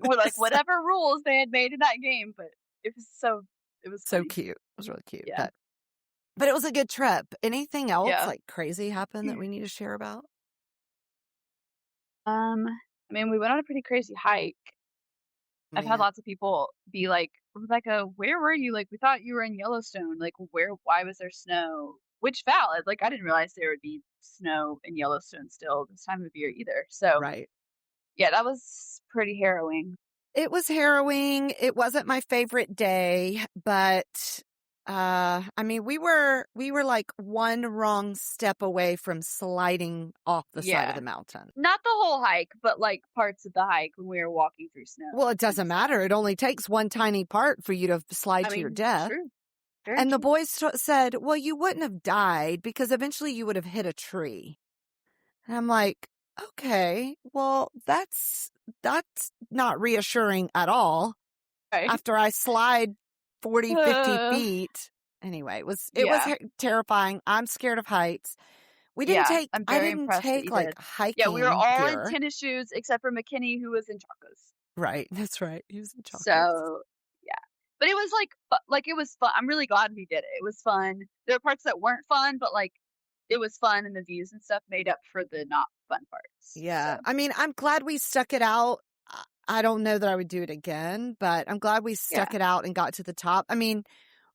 Or like whatever rules they had made in that game, but it was so funny. cute. It was really cute. Yeah. But it was a good trip. Anything else Yeah. like crazy happened that we need to share about? I mean, we went on a pretty crazy hike. I've had Man, lots of people be like, Rebecca, where were you? Like, we thought you were in Yellowstone. Like, why was there snow? Which valid. Like, I didn't realize there would be snow in Yellowstone still this time of year either. So, right. yeah, that was pretty harrowing. It was harrowing. It wasn't my favorite day, but I mean, we were like one wrong step away from sliding off the side Yeah. of the mountain. Not the whole hike, but like parts of the hike when we were walking through snow. Well, it doesn't matter. It only takes one tiny part for you to slide to your death. True. Very And the true. boys said, well, you wouldn't have died because eventually you would have hit a tree. And I'm like, okay, well, that's not reassuring at all. Right. After I slide 40, 50 feet. Anyway, it was terrifying. I'm scared of heights. We didn't take, I'm I very didn't impressed that take you like did. hiking Yeah, we were all gear. in tennis shoes except for McKinney, who was in chacos. Right, that's right. He was in chocolates. So yeah, but it was like it was fun. I'm really glad we did it. It was fun. There were parts that weren't fun, but like it was fun, and the views and stuff made up for the not fun parts. Yeah, So, I mean, I'm glad we stuck it out. I don't know that I would do it again, but I'm glad we stuck it out and got to the top. I mean,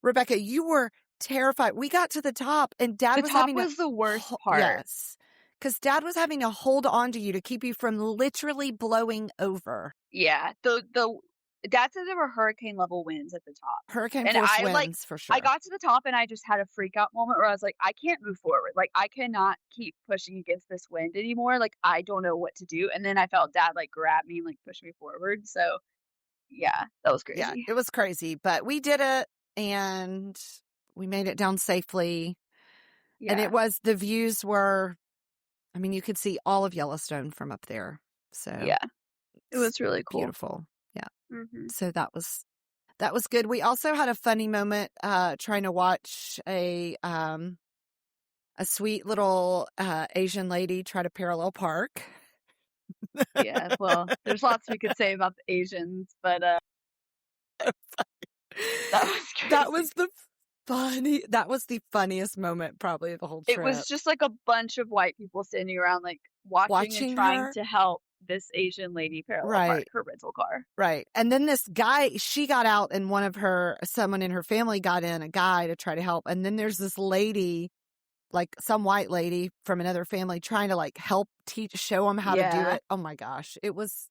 Rebecca, you were terrified. We got to the top, and Dad the was top having was the worst part. Yes, because Dad was having to hold on to you to keep you from literally blowing over. Yeah, the Dad said there were hurricane level winds at the top. Hurricane And force I, like, winds for sure. I got to the top and I just had a freak out moment where I was like, I can't move forward. Like, I cannot keep pushing against this wind anymore. Like, I don't know what to do. And then I felt Dad like grab me and like push me forward. So yeah, that was crazy. Yeah, it was crazy, but we did it and we made it down safely. Yeah. And the views were, I mean, you could see all of Yellowstone from up there. So yeah, it was really cool. Beautiful. Yeah. Mm-hmm. So that was good. We also had a funny moment trying to watch a sweet little Asian lady try to parallel park. Yeah, well, there's lots we could say about the Asians, but that was crazy. That was the funniest moment probably of the whole trip. It was just like a bunch of white people standing around like watching and trying her. to help this Asian lady parallel park her rental car. Right. And then this guy, she got out and someone in her family got in, a guy, to try to help. And then there's this lady, like some white lady from another family, trying to like help show them how to do it. Oh my gosh. It was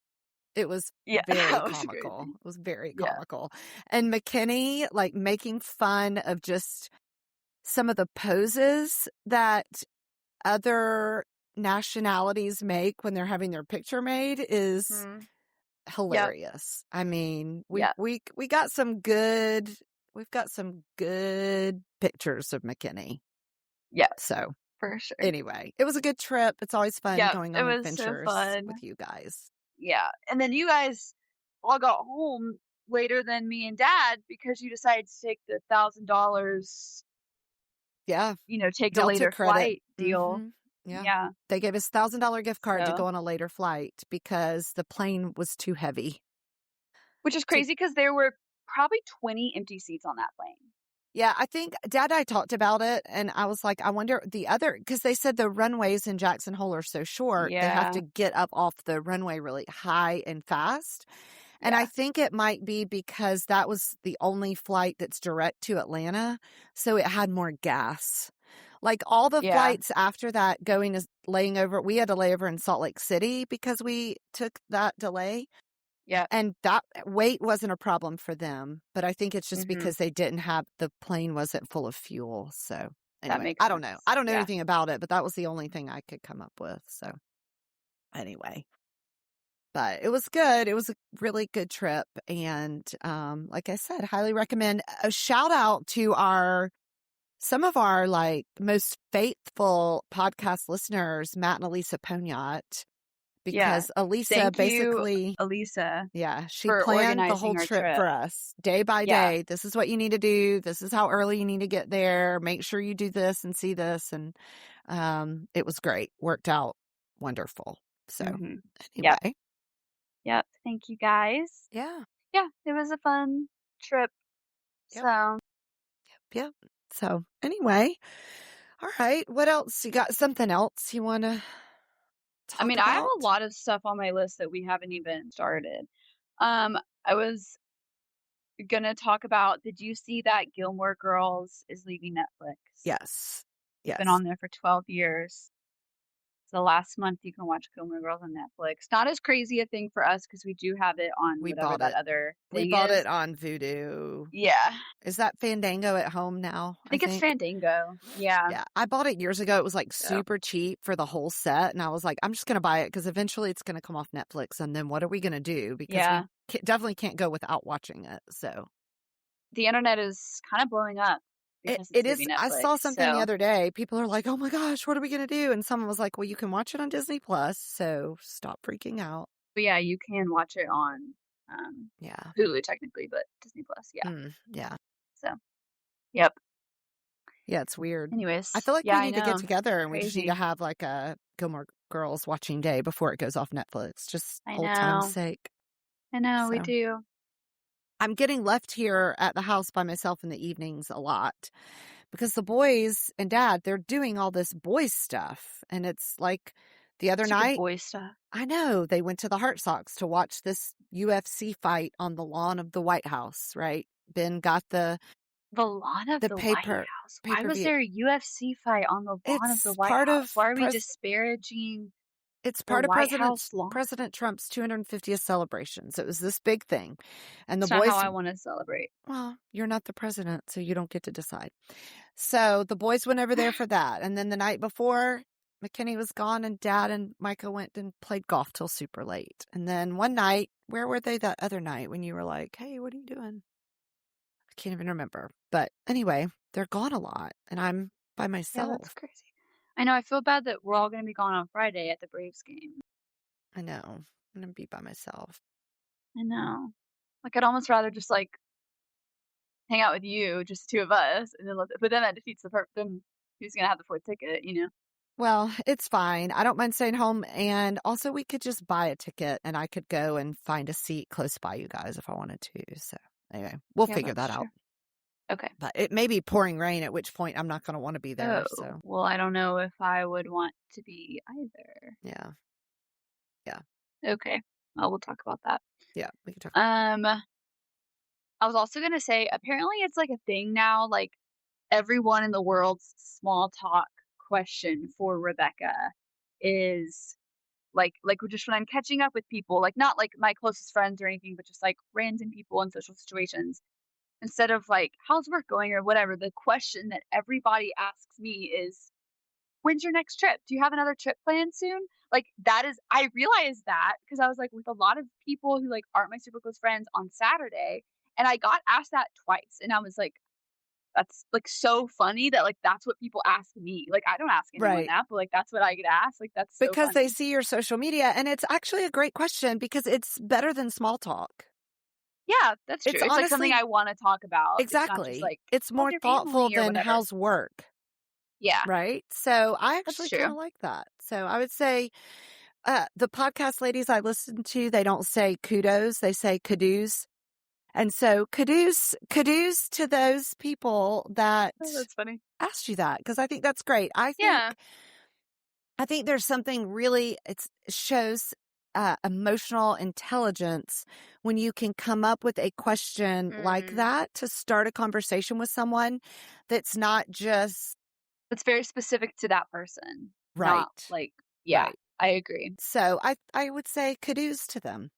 very comical. It was very comical. And McKinney like making fun of just some of the poses that other nationalities make when they're having their picture made is hilarious. I mean, we got some good pictures of McKinney. Yeah. So for sure. Anyway, it was a good trip. It's always fun going on adventures with you guys. Yeah. And then you guys all got home later than me and Dad because you decided to take the $1,000 take Delta a later credit. flight deal. Mm-hmm. Yeah. They gave us $1,000 gift card to go on a later flight because the plane was too heavy. Which is crazy because there were probably 20 empty seats on that plane. Yeah, I think Dad and I talked about it, and I was like, I wonder because they said the runways in Jackson Hole are so short, they have to get up off the runway really high and fast. And I think it might be because that was the only flight that's direct to Atlanta, so it had more gas. Like all the flights after that laying over, we had to lay over in Salt Lake City because we took that delay. Yeah. And that weight wasn't a problem for them, but I think it's just because the plane wasn't full of fuel. So anyway, I don't know. I don't know anything about it, but that was the only thing I could come up with. So anyway. But it was good. It was a really good trip. And like I said, highly recommend. A shout out to some of our like most faithful podcast listeners, Matt and Elisa Poniat, because Elisa Thank basically, you, Elisa, she for planned the organizing whole our trip for us day by Yeah. day. This is what you need to do. This is how early you need to get there. Make sure you do this and see this. And it was great. Worked out wonderful. So anyway. Yep. Thank you guys. Yeah. Yeah, it was a fun trip. Yep. So Yep. So anyway, all right. What else? You got something else you want to talk about? I have a lot of stuff on my list that we haven't even started. I was gonna talk about, did you see that Gilmore Girls is leaving Netflix? Yes. It's been on there for 12 years. So last month you can watch Gilmore Girls on Netflix. Not as crazy a thing for us because we do have it on whatever that other thing We bought is. it on Vudu. Yeah. Is that Fandango at home now? I think it's Fandango. Yeah. Yeah. I bought it years ago. It was like super cheap for the whole set. And I was like, I'm just going to buy it because eventually it's going to come off Netflix. And then what are we going to do? Because we definitely can't go without watching it. So the internet is kind of blowing up. It is. I saw something the other day. People are like, oh my gosh, what are we going to do? And someone was like, well, you can watch it on Disney Plus. So stop freaking out. But yeah, you can watch it on Hulu technically, but Disney Plus. Yeah. So, yep. Yeah, it's weird. Anyways. I feel like we need to get together and we just need to have like a Gilmore Girls watching day before it goes off Netflix. Just old time's sake. I know, we do. I'm getting left here at the house by myself in the evenings a lot because the boys and Dad, they're doing all this boys stuff. And it's like the other night. Boy stuff. I know. They went to the Heart Sox to watch this UFC fight on the lawn of the White House, right? Ben got the lawn of the White House. Why was there a UFC fight on the lawn of the White House? Why are we disparaging? It's part of President Trump's 250th celebrations. It was this big thing. And the boys. Not how I want to celebrate. Well, you're not the president, so you don't get to decide. So the boys went over there for that. And then the night before, McKinney was gone and Dad and Micah went and played golf till super late. And then one night, where were they that other night when you were like, hey, what are you doing? I can't even remember. But anyway, they're gone a lot and I'm by myself. Yeah, that's crazy. I know. I feel bad that we're all going to be gone on Friday at the Braves game. I know. I'm going to be by myself. I know. Like, I'd almost rather just, like, hang out with you, just two of us, and then but then that defeats the purpose. Then who's going to have the fourth ticket, you know? Well, it's fine. I don't mind staying home. And also, we could just buy a ticket and I could go and find a seat close by you guys if I wanted to. So, anyway, we'll figure that out. Okay. But it may be pouring rain, at which point I'm not going to want to be there. So. Well, I don't know if I would want to be either. Yeah. Okay. Well, we'll talk about that. Yeah, we can talk about that. I was also going to say, apparently it's like a thing now, like everyone in the world's small talk question for Rebecca is like just when I'm catching up with people, like not like my closest friends or anything, but just like random people in social situations. Instead of like, how's work going or whatever, the question that everybody asks me is, when's your next trip? Do you have another trip planned soon? Like I realized that because I was like with a lot of people who like aren't my super close friends on Saturday. And I got asked that twice. And I was like, that's like so funny that like that's what people ask me. Like I don't ask anyone that, but like that's what I get asked. Like that's so because funny. they see your social media. And it's actually a great question because it's better than small talk. Yeah, that's true. It's honestly, like something I want to talk about. Exactly. It's more thoughtful than how's work. Yeah. Right? So I actually kind of like that. So I would say the podcast ladies I listen to, they don't say kudos. They say kudos. And so kudos to those people that that's funny. Asked you that because I think that's great. I think there's something really, it shows emotional intelligence when you can come up with a question like that to start a conversation with someone that's not just. It's very specific to that person. Right. Not like, right. I agree. So I would say kudos to them.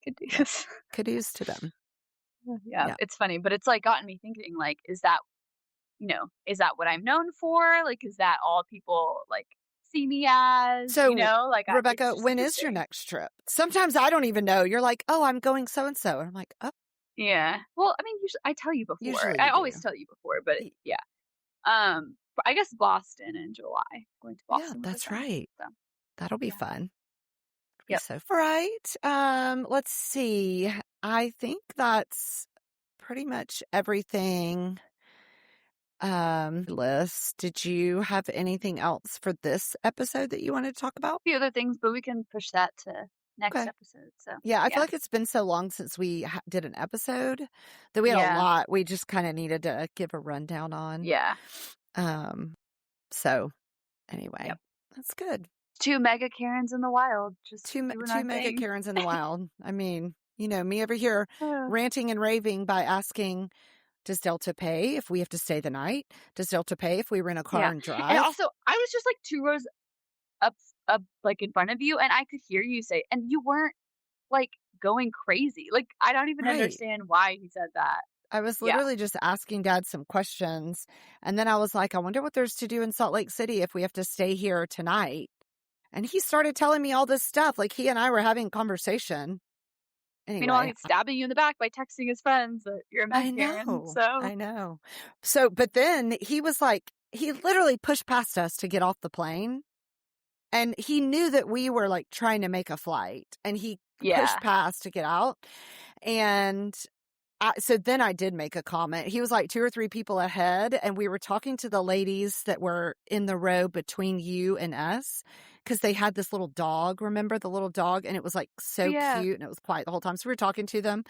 Kudos. Kudos to them. Yeah, it's funny, but it's like gotten me thinking, like, is that what I'm known for? Like, is that all people like see me as, So, like it's Rebecca, just when is your interesting. next trip? Sometimes I don't even know. You're like, oh, I'm going so-and-so. And I'm like, oh, Yeah. Well, I mean, usually I tell you before. usually I you always do. tell you before, but Y- yeah. But I guess Boston in July. Going to Yeah, Boston with a that's friend. right. So, That'll be yeah. fun. Be Yep. so right. Let's see. I think that's pretty much everything. List. Did you have anything else for this episode that you wanted to talk about? A few other things, but we can push that to next Okay. episode. So, Yeah, I feel yeah. like it's been so long since we did an episode that we had a Yeah. lot. We just kind of needed to give a rundown on. Yeah. So anyway, Yep. that's good. 2 mega Karens in the wild, just Two doing our mega thing. Karens in the wild. I mean, me over here ranting and raving by asking, does Delta pay if we have to stay the night? Does Delta pay if we rent a car Yeah. and drive? And also, I was just like 2 rows up like in front of you, and I could hear you say, and you weren't like going crazy. Like, I don't even Right. understand why he said that. I was Yeah. literally just asking Dad some questions. And then I was like, I wonder what there's to do in Salt Lake City if we have to stay here tonight. And he started telling me all this stuff. Like he and I were having a conversation. Anyway, Meanwhile, he's stabbing you in the back by texting his friends that you're a mega Karen. So I know. So, but then he was like, he literally pushed past us to get off the plane. And he knew that we were like trying to make a flight. And he pushed past to get out. And so then I did make a comment. He was like 2 or 3 people ahead, and we were talking to the ladies that were in the row between you and us because they had this little dog. Remember the little dog? And it was like so cute, and it was quiet the whole time. So we were talking to them,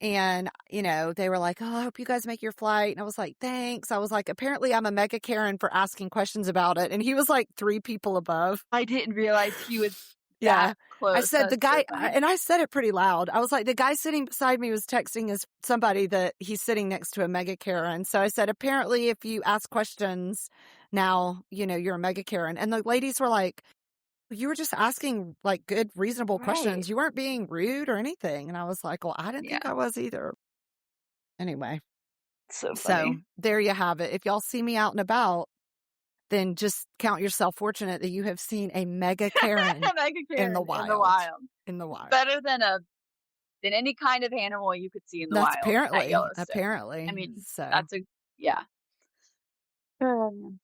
and they were like, "Oh, I hope you guys make your flight." And I was like, "Thanks." I was like, "Apparently, I'm a mega Karen for asking questions about it." And he was like 3 people above. I didn't realize he was Yeah. that close. I said That's the guy, so funny. and I said it pretty loud. I was like, the guy sitting beside me was texting somebody that he's sitting next to a mega Karen. So I said, apparently, if you ask questions now, you're a mega Karen. And the ladies were like, you were just asking like good, reasonable questions. You weren't being rude or anything. And I was like, well, I didn't think I was either. Anyway. So funny. So there you have it. If y'all see me out and about, then just count yourself fortunate that you have seen a mega Karen, in the wild. In the wild. Better than any kind of animal you could see in the wild. At Yellowstone. Apparently. I mean, so that's yeah.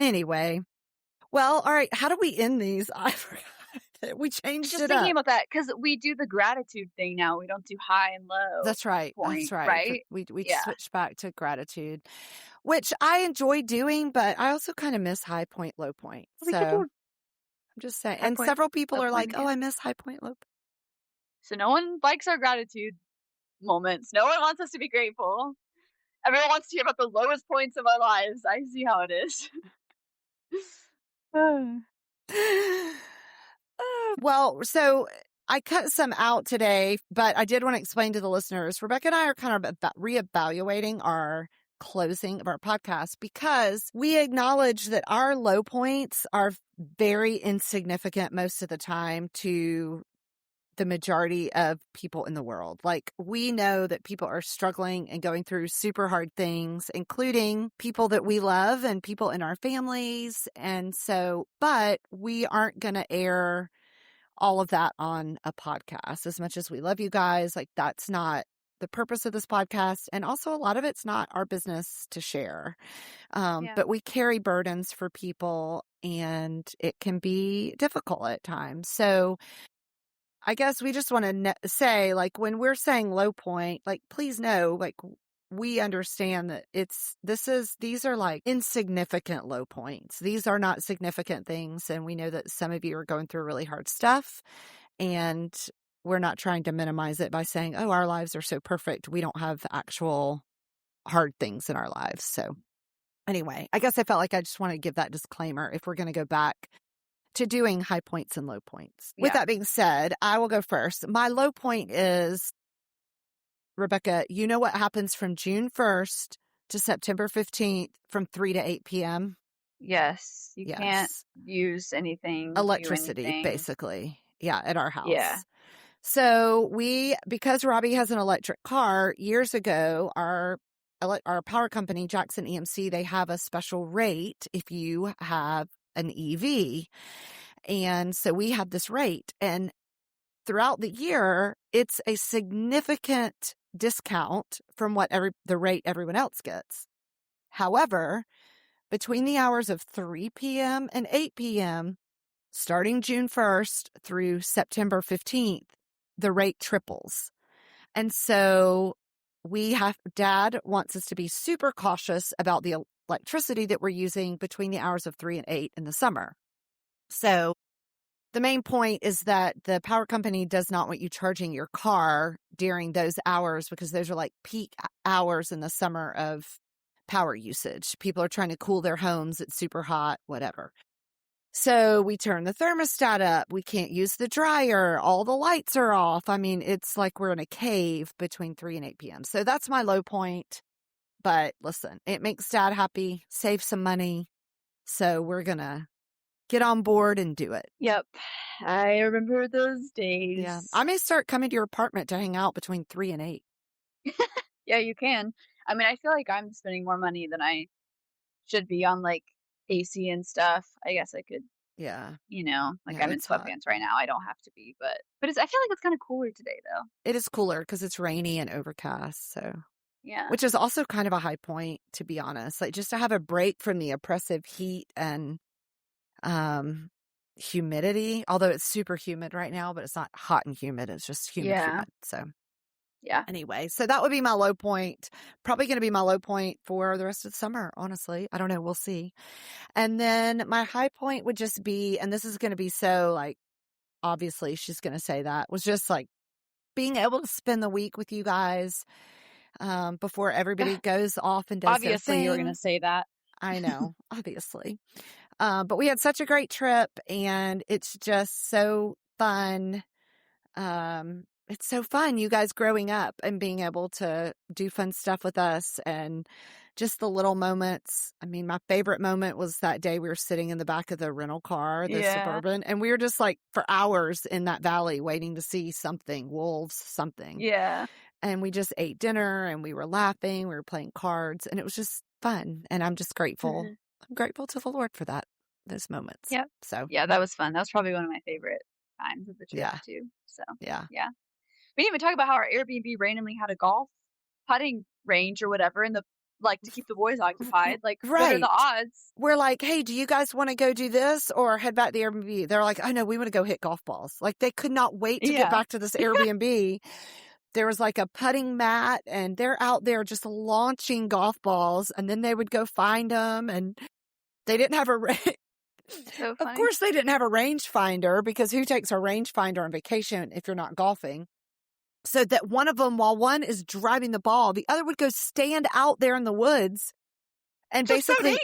Anyway, well, all right. How do we end these? I forgot. We changed Just it thinking up. about that because we do the gratitude thing now. We don't do high and low. That's right. Point, That's right. Right? We switched back to gratitude, which I enjoy doing, but I also kind of miss high point, low point. We So could do I'm just saying. high And point, several people low are like, point "Oh, again. I miss high point, low point." So no one likes our gratitude moments. No one wants us to be grateful. Everyone wants to hear about the lowest points of our lives. I see how it is. Well, so I cut some out today, but I did want to explain to the listeners, Rebecca and I are kind of reevaluating our closing of our podcast because we acknowledge that our low points are very insignificant most of the time to the majority of people in the world. Like, we know that people are struggling and going through super hard things, including people that we love and people in our families. And so, but we aren't going to air all of that on a podcast. As much as we love you guys, like, that's not the purpose of this podcast. And also, a lot of it's not our business to share. But we carry burdens for people, and it can be difficult at times. So I guess we just want to say, like, when we're saying low point, like, please know, like, we understand that these are like insignificant low points. These are not significant things. And we know that some of you are going through really hard stuff, and we're not trying to minimize it by saying, oh, our lives are so perfect. We don't have actual hard things in our lives. So anyway, I guess I felt like I just want to give that disclaimer if we're going to go back to doing high points and low points. With that being said, I will go first. My low point is, Rebecca, you know what happens from June 1st to September 15th from 3 to 8 p.m.? Yes. You can't use anything. Electricity, basically. Yeah, at our house. Yeah. So because Robbie has an electric car, years ago, our power company, Jackson EMC, they have a special rate if you have an EV. And so we have this rate, and throughout the year, it's a significant discount from what the rate everyone else gets. However, between the hours of 3 p.m. and 8 p.m., starting June 1st through September 15th, the rate triples. And so Dad wants us to be super cautious about the electricity that we're using between the hours of 3 and 8 in the summer. So the main point is that the power company does not want you charging your car during those hours, because those are like peak hours in the summer of power usage. People are trying to cool their homes. It's super hot, whatever. So we turn the thermostat up. We can't use the dryer. All the lights are off. I mean, it's like we're in a cave between 3 and 8 p.m. So that's my low point. But listen, it makes Dad happy, save some money. So we're going to get on board and do it. Yep. I remember those days. Yeah. I may start coming to your apartment to hang out between 3 and 8. Yeah, you can. I mean, I feel like I'm spending more money than I should be on like AC and stuff. I guess I could, Yeah. like Yeah, I'm in it's hot. sweatpants right now. I don't have to be, but I feel like it's kind of cooler today though. It is cooler because it's rainy and overcast. So, Yeah. which is also kind of a high point, to be honest. Like, just to have a break from the oppressive heat and humidity. Although it's super humid right now, but it's not hot and humid. It's just humid. So Yeah. anyway, so that would be my low point. Probably going to be my low point for the rest of the summer, honestly. I don't know. We'll see. And then my high point would just be, and this is going to be so like, obviously she's going to say that, was just like being able to spend the week with you guys before everybody goes off and does Obviously, their thing. you were going to say that. I know, obviously. But we had such a great trip, and it's just so fun. It's so fun, you guys growing up and being able to do fun stuff with us, and just the little moments. I mean, my favorite moment was that day we were sitting in the back of the rental car, the Suburban, and we were just like for hours in that valley waiting to see something, wolves, something. Yeah. And we just ate dinner and we were laughing, we were playing cards, and it was just fun. And I'm just grateful. Mhm. I'm grateful to the Lord for those moments. Yep. So Yeah, that was fun. That was probably one of my favorite times of the trip Yeah. too. So yeah. we didn't even talk about how our Airbnb randomly had a golf putting range or whatever in the to keep the boys occupied. Like, what are Right. the odds? We're like, hey, do you guys want to go do this or head back to the Airbnb? They're like, oh no, we want to go hit golf balls. Like, they could not wait to get back to this Airbnb. There was like a putting mat, and they're out there just launching golf balls, and then they would go find them, and they didn't have So of funny. course they didn't have a rangefinder, because who takes a rangefinder on vacation if you're not golfing? So that one of them, while one is driving the ball, the other would go stand out there in the woods and Just basically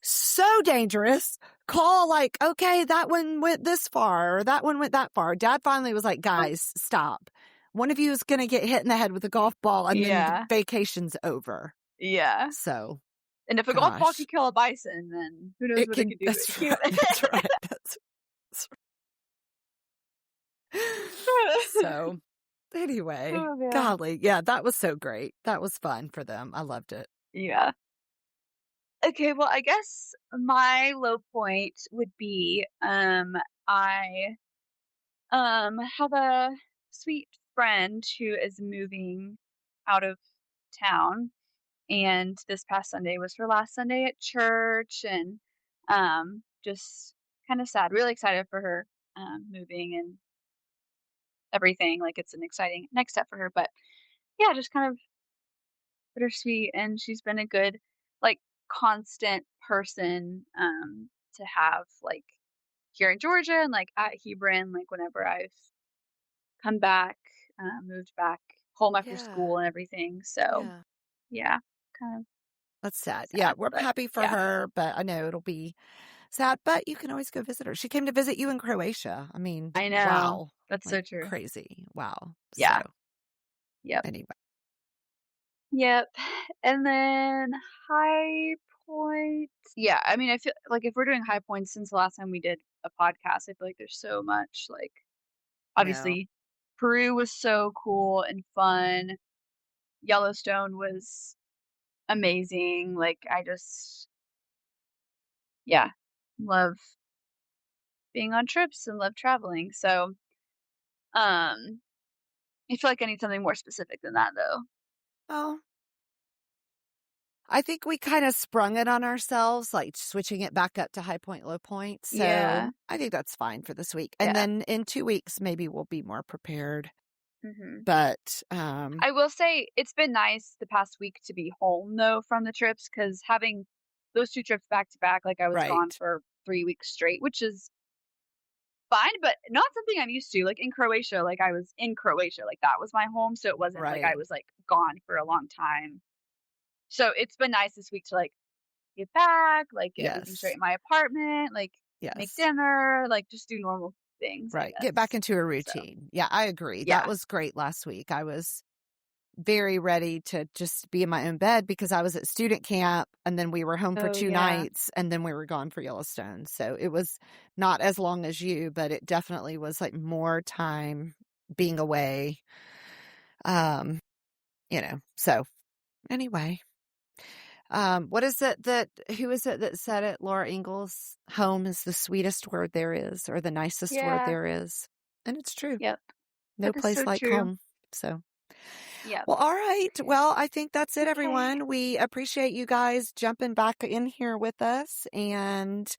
so dangerous. Call like, okay, that one went this far or that one went that far. Dad finally was like, guys, stop. One of you is going to get hit in the head with a golf ball, and then the vacation's over. Yeah. So, and if a golf ball can kill a bison, then who knows what it could do? That's right. That's right. So, anyway, golly, yeah, that was so great. That was fun for them. I loved it. Yeah. Okay, well, I guess my low point would be I have a sweet friend who is moving out of town, and this past Sunday was her last Sunday at church, and just kind of sad. Really excited for her moving and everything. Like, it's an exciting next step for her, but yeah, just kind of bittersweet. And she's been a good, like, constant person to have, like, here in Georgia and like at Hebron, like whenever I've come back, moved back home after school and everything. So yeah, kind of. That's sad. Yeah, we're happy for her, but I know it'll be sad. But you can always go visit her. She came to visit you in Croatia. I mean, I know. Wow, that's like, so true. Crazy. Wow. Yeah. So, yep. Anyway. Yep. And then high points. Yeah, I mean, I feel like if we're doing high points since the last time we did a podcast, I feel like there's so much. Like, obviously, Peru was so cool and fun. Yellowstone was amazing. Like, I just, love being on trips and love traveling. So, I feel like I need something more specific than that, though. Oh, I think we kind of sprung it on ourselves, like switching it back up to high point, low point. So Yeah. I think that's fine for this week. Yeah. And then in 2 weeks, maybe we'll be more prepared. Hmm. But I will say it's been nice the past week to be home, though, from the trips, because having those 2 trips back to back, like I was gone right. for 3 weeks straight, which is fine, but not something I'm used to. Like in Croatia, like I was in Croatia, like that was my home. So it wasn't like I Right. was like gone for a long time. So it's been nice this week to like get back, like get everything straight Yes. in my apartment, like make Yes. dinner, like just do normal things, I Right. Get back guess. into a So routine. Yeah, I agree. That yeah. was great last week. I was very ready to just be in my own bed because I was at student camp and then we were home for Oh 2 yeah. nights and then we were gone for Yellowstone. So it was not as long as you, but it definitely was like more time being away. So anyway, what is it who is it that said it? Laura Ingalls, home is the sweetest word there is, or the nicest word Yeah. there is. And it's true. Yep. No That is place so like true. home. So, Yep. well, all right. Well, I think that's it, Okay. everyone. We appreciate you guys jumping back in here with us. And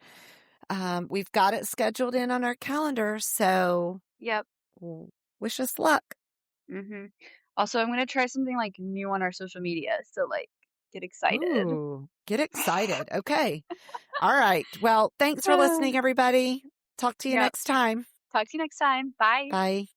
we've got it scheduled in on our calendar. So, Yep. wish us luck. Mhm. Also, I'm gonna try something like new on our social media. So like get excited. Ooh, get excited. Okay. All right. Well, thanks for listening, everybody. Talk to you Yep. next time. Talk to you next time. Bye. Bye.